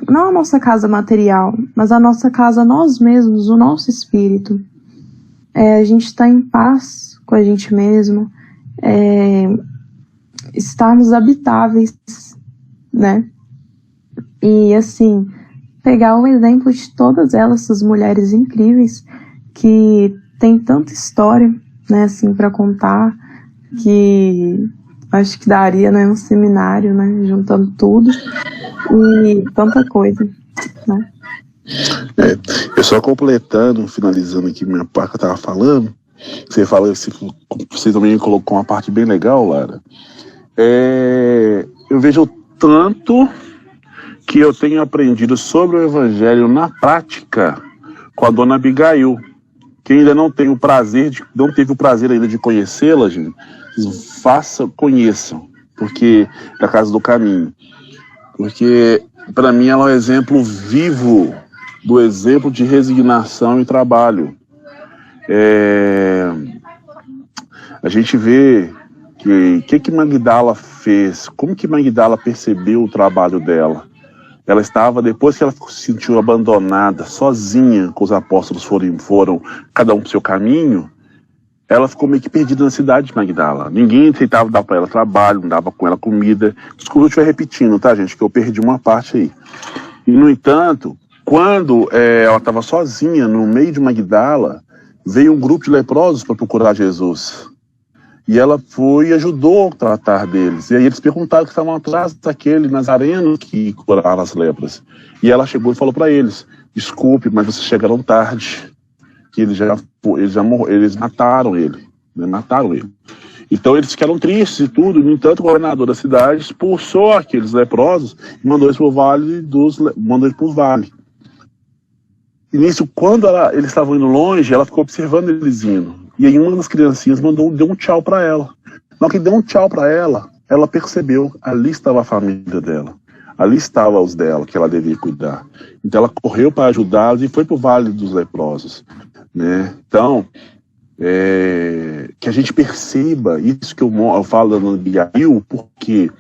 não a nossa casa material, mas a nossa casa nós mesmos, o nosso espírito. A gente está em paz com a gente mesmo, estarmos habitáveis, né? E assim, pegar o exemplo de todas elas, essas mulheres incríveis, que tem tanta história, né, assim, para contar, que acho que daria, né, um seminário, né, juntando tudo, e tanta coisa, né? Eu só completando, finalizando aqui minha parte que eu estava falando, você também colocou uma parte bem legal, Lara. Eu vejo tanto que eu tenho aprendido sobre o Evangelho na prática com a dona Abigail, que ainda não teve o prazer ainda de conhecê-la, gente. Conheçam, porque da Casa do Caminho. Porque para mim ela é um exemplo vivo do exemplo de resignação e trabalho. A gente vê que Magdala fez, como que Magdala percebeu o trabalho dela. Ela estava, depois que ela se sentiu abandonada, sozinha, com os apóstolos foram cada um pro seu caminho, ela ficou meio que perdida na cidade de Magdala. Ninguém aceitava dar para ela trabalho, não dava com ela comida. Desculpa eu estiver repetindo, tá, gente, que eu perdi uma parte aí. E, no entanto, quando ela estava sozinha, no meio de Magdala, veio um grupo de leprosos para procurar Jesus. E ela foi e ajudou a tratar deles. E aí eles perguntaram que estavam atrás daquele nazareno que curava as lepras. E ela chegou e falou para eles: desculpe, mas vocês chegaram tarde. Que eles mataram ele. Né? Mataram ele. Então eles ficaram tristes e tudo. No entanto, o governador da cidade expulsou aqueles leprosos e mandou eles para o vale. E nisso, quando eles estavam indo longe, ela ficou observando eles indo. E aí uma das criancinhas deu um tchau para ela. Na hora que deu um tchau para ela, ela percebeu, ali estava a família dela. Ali estavam os dela, que ela devia cuidar. Então ela correu para ajudá-los e foi para o Vale dos Leprosos. Né? Então, que a gente perceba isso que eu falo da Abigail, porque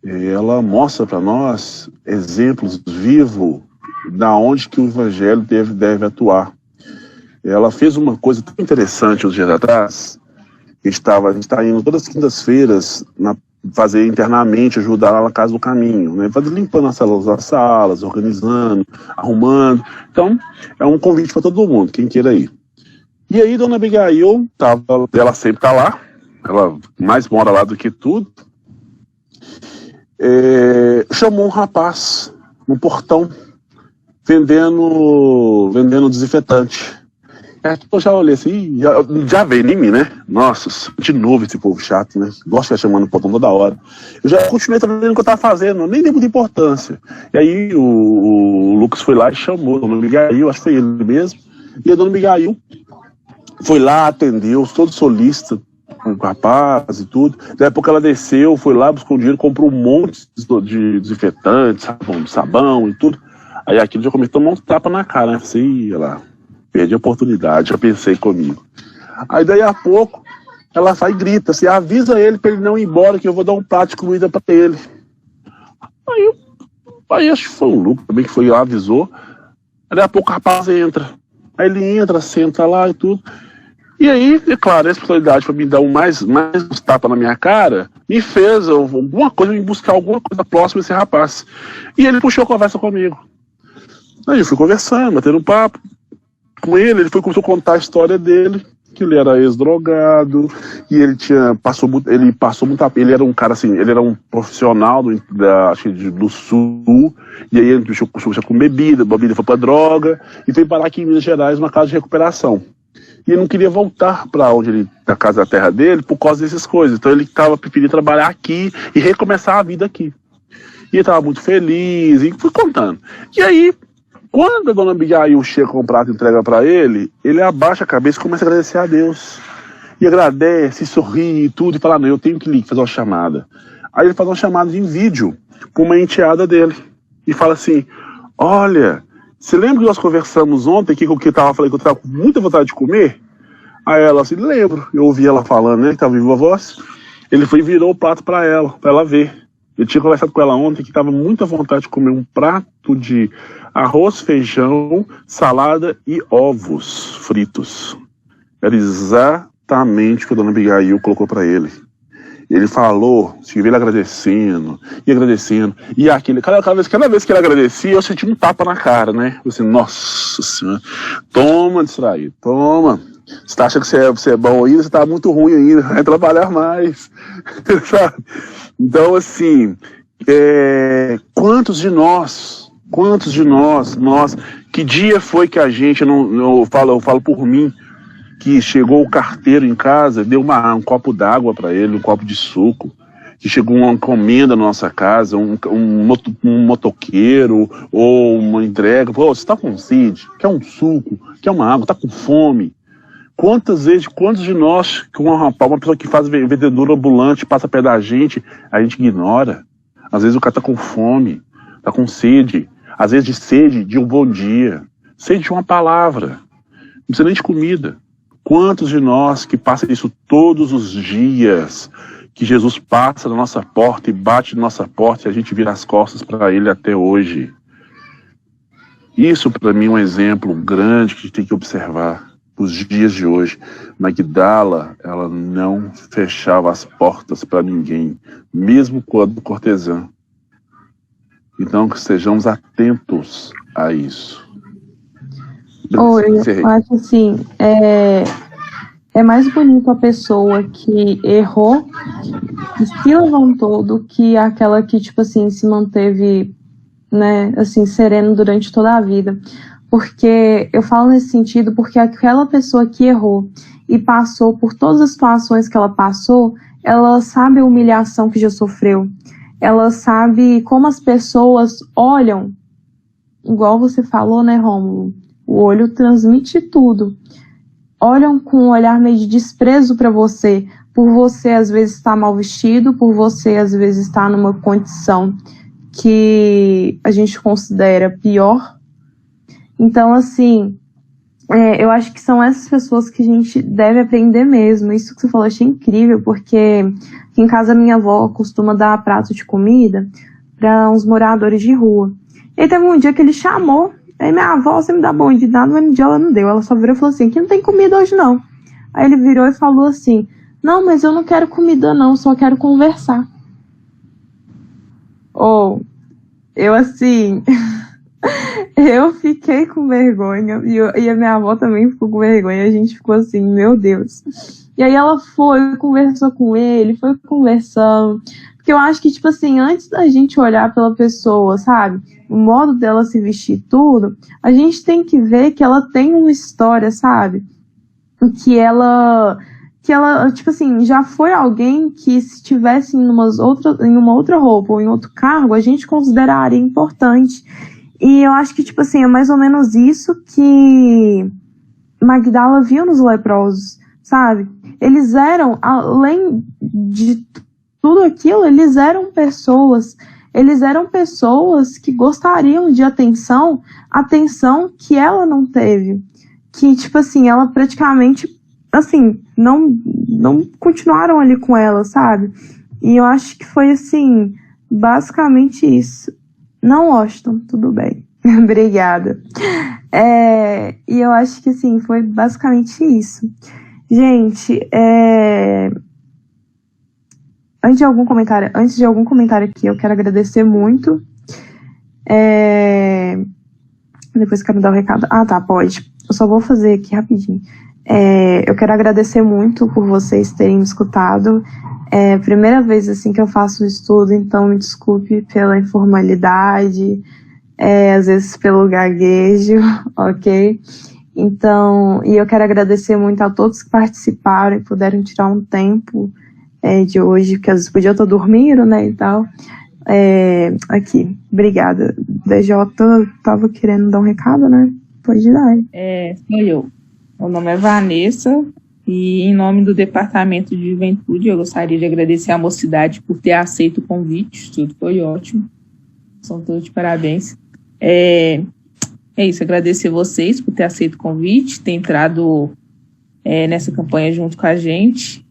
ela mostra para nós exemplos vivos da onde que o Evangelho deve atuar. Ela fez uma coisa tão interessante uns dias atrás. A gente tá indo todas as quintas-feiras fazer internamente, ajudar lá na Casa do Caminho, né? Limpando as salas, organizando, arrumando. Então, é um convite para todo mundo, quem queira ir. E aí, Dona Abigail, ela sempre tá lá, ela mais mora lá do que tudo, chamou um rapaz no portão, vendendo desinfetante. Eu já olhei assim, já veio em mim, né? Nossa, de novo esse povo chato, né? Gosta de ficar chamando o portão toda hora. Eu já continuei trabalhando o que eu tava fazendo, nem dei muita importância. E aí o Lucas foi lá e chamou a Dona Abigail, acho que foi ele mesmo. E a Dona Abigail foi lá, atendeu, todo solícita, com o rapaz e tudo. Daí a pouco ela desceu, foi lá, buscou dinheiro, comprou um monte de desinfetantes, sabão e tudo. Aí aquilo já começou a tomar um tapa na cara, né? Assim, lá. Perdi a oportunidade, já pensei comigo. Aí daí a pouco, ela sai e grita assim, avisa ele pra ele não ir embora, que eu vou dar um prato de comida pra ele. Aí acho que foi o Lucas também que foi lá, avisou. Aí daí a pouco o rapaz entra. Aí ele entra, senta lá e tudo. E aí, é claro, a responsabilidade pra me dar mais uns tapas na minha cara, me fez alguma coisa, me buscar alguma coisa próxima desse rapaz. E ele puxou a conversa comigo. Aí eu fui conversando, batendo um papo com ele começou a contar a história dele, que ele era ex-drogado, e ele era um cara assim, ele era um profissional do sul, e aí ele deixou com bebida foi pra droga, e veio parar aqui em Minas Gerais, numa casa de recuperação. E ele não queria voltar pra da casa da terra dele, por causa dessas coisas, então ele preferindo trabalhar aqui, e recomeçar a vida aqui. E ele tava muito feliz, e fui contando. E aí, quando a Dona Abigail chega com o prato e entrega para ele abaixa a cabeça e começa a agradecer a Deus. E agradece, sorri e tudo, e fala, não, eu tenho que fazer uma chamada. Aí ele faz uma chamada em vídeo com uma enteada dele. E fala assim, olha, você lembra que nós conversamos ontem que eu falei que eu tava com muita vontade de comer? Aí ela assim, lembro. Eu ouvi ela falando, né, que tava viva a voz. Ele foi e virou o prato para ela ver. Eu tinha conversado com ela ontem que estava muita vontade de comer um prato de arroz, feijão, salada e ovos fritos. Era exatamente o que a Dona Abigail colocou para ele. Ele falou, se ele agradecendo, e cada vez que ele agradecia, eu senti um tapa na cara, né? Eu assim, nossa senhora, toma, distraído, toma. Você tá achando que você é bom ainda, você tá muito ruim ainda, vai trabalhar mais, sabe? Então, assim, quantos de nós, que dia foi que a gente, eu falo por mim, que chegou o carteiro em casa, deu um copo d'água para ele, um copo de suco, que chegou uma encomenda na nossa casa, um motoqueiro, ou uma entrega, pô, você tá com sede, quer um suco, quer uma água, tá com fome. Quantos de nós, que uma pessoa que faz vendedor ambulante, passa perto da gente, a gente ignora. Às vezes o cara tá com fome, tá com sede, às vezes de sede de um bom dia, sede de uma palavra, não precisa nem de comida. Quantos de nós que passa isso todos os dias, que Jesus passa na nossa porta e bate na nossa porta e a gente vira as costas para ele até hoje? Isso para mim é um exemplo grande que a gente tem que observar. Os dias de hoje, Magdala, ela não fechava as portas para ninguém, mesmo quando cortesã. Então, que sejamos atentos a isso. Eu acho assim, é mais bonito a pessoa que errou e se levantou do que aquela que, tipo assim, se manteve, né, assim, sereno durante toda a vida. Porque eu falo nesse sentido porque aquela pessoa que errou e passou por todas as situações que ela passou, ela sabe a humilhação que já sofreu. Ela sabe como as pessoas olham, igual você falou, né, Rômulo? O olho transmite tudo. Olham com um olhar meio de desprezo para você, por você às vezes estar mal vestido, por você às vezes estar numa condição que a gente considera pior. Então, assim, eu acho que são essas pessoas que a gente deve aprender mesmo. Isso que você falou, eu achei incrível, porque aqui em casa minha avó costuma dar prato de comida para uns moradores de rua. E teve um dia que ele chamou, aí minha avó, você me dá bom de nada, mas no dia ela não deu. Ela só virou e falou assim, aqui não tem comida hoje não. Aí ele virou e falou assim, Não, mas eu não quero comida não, só quero conversar. Ou, eu assim, eu fiquei com vergonha, e a minha avó também ficou com vergonha, a gente ficou assim, meu Deus. E aí ela foi, conversou com ele, foi conversando, porque eu acho que, tipo assim, antes da gente olhar pela pessoa, sabe, o modo dela se vestir tudo, a gente tem que ver que ela tem uma história, sabe, que ela, tipo assim, já foi alguém que se estivesse em uma outra roupa ou em outro cargo, a gente consideraria importante. E eu acho que, tipo assim, é mais ou menos isso que Magdala viu nos leprosos, sabe? Eles eram, além de tudo aquilo, eles eram pessoas que gostariam de atenção que ela não teve. Que, tipo assim, ela praticamente, assim, não continuaram ali com ela, sabe? E eu acho que foi, assim, basicamente isso. Não, Washington, tudo bem. Obrigada. E eu acho que, assim, foi basicamente isso. Gente, antes de algum comentário aqui, eu quero agradecer muito. Depois quer me dar o recado? Ah, tá, pode. Eu só vou fazer aqui rapidinho. Eu quero agradecer muito por vocês terem me escutado. É a primeira vez assim que eu faço o estudo, então me desculpe pela informalidade, às vezes pelo gaguejo, ok? Então, e eu quero agradecer muito a todos que participaram e puderam tirar um tempo de hoje, que às vezes podia estar dormindo, né, e tal. Aqui, obrigada. DJ tava querendo dar um recado, né? Pode dar. Sou eu. Meu nome é Vanessa e em nome do Departamento de Juventude eu gostaria de agradecer à mocidade por ter aceito o convite, tudo foi ótimo. São todos de parabéns. É isso, agradecer vocês por ter aceito o convite, ter entrado nessa campanha junto com a gente.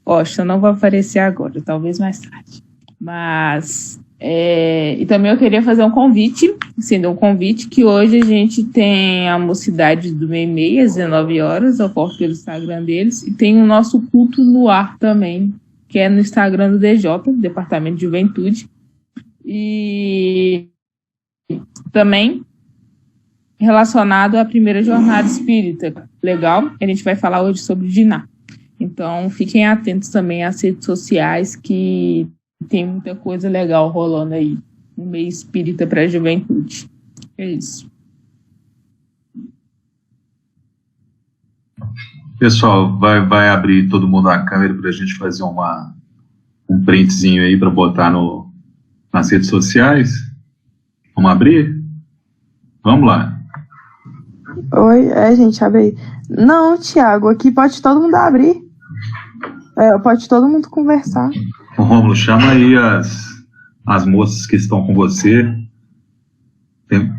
Eu não vou aparecer agora, talvez mais tarde. Mas, e também eu queria fazer um convite, que hoje a gente tem a mocidade do meio-meia, às 19 horas, eu posto pelo Instagram deles, e tem o nosso culto no ar também, que é no Instagram do DJ, Departamento de Juventude, e também relacionado à primeira jornada espírita. Legal? A gente vai falar hoje sobre Diná. Então, fiquem atentos também às redes sociais, que tem muita coisa legal rolando aí no meio espírita para a juventude. É isso. Pessoal, vai abrir todo mundo a câmera para a gente fazer um printzinho aí para botar nas redes sociais. Vamos abrir? Vamos lá. Oi, gente, abre aí. Não, Thiago, aqui pode todo mundo abrir. Pode todo mundo conversar. Rômulo, chama aí as moças que estão com você.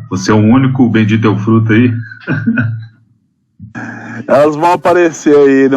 Você é o único, bendito é o fruto aí. Elas vão aparecer aí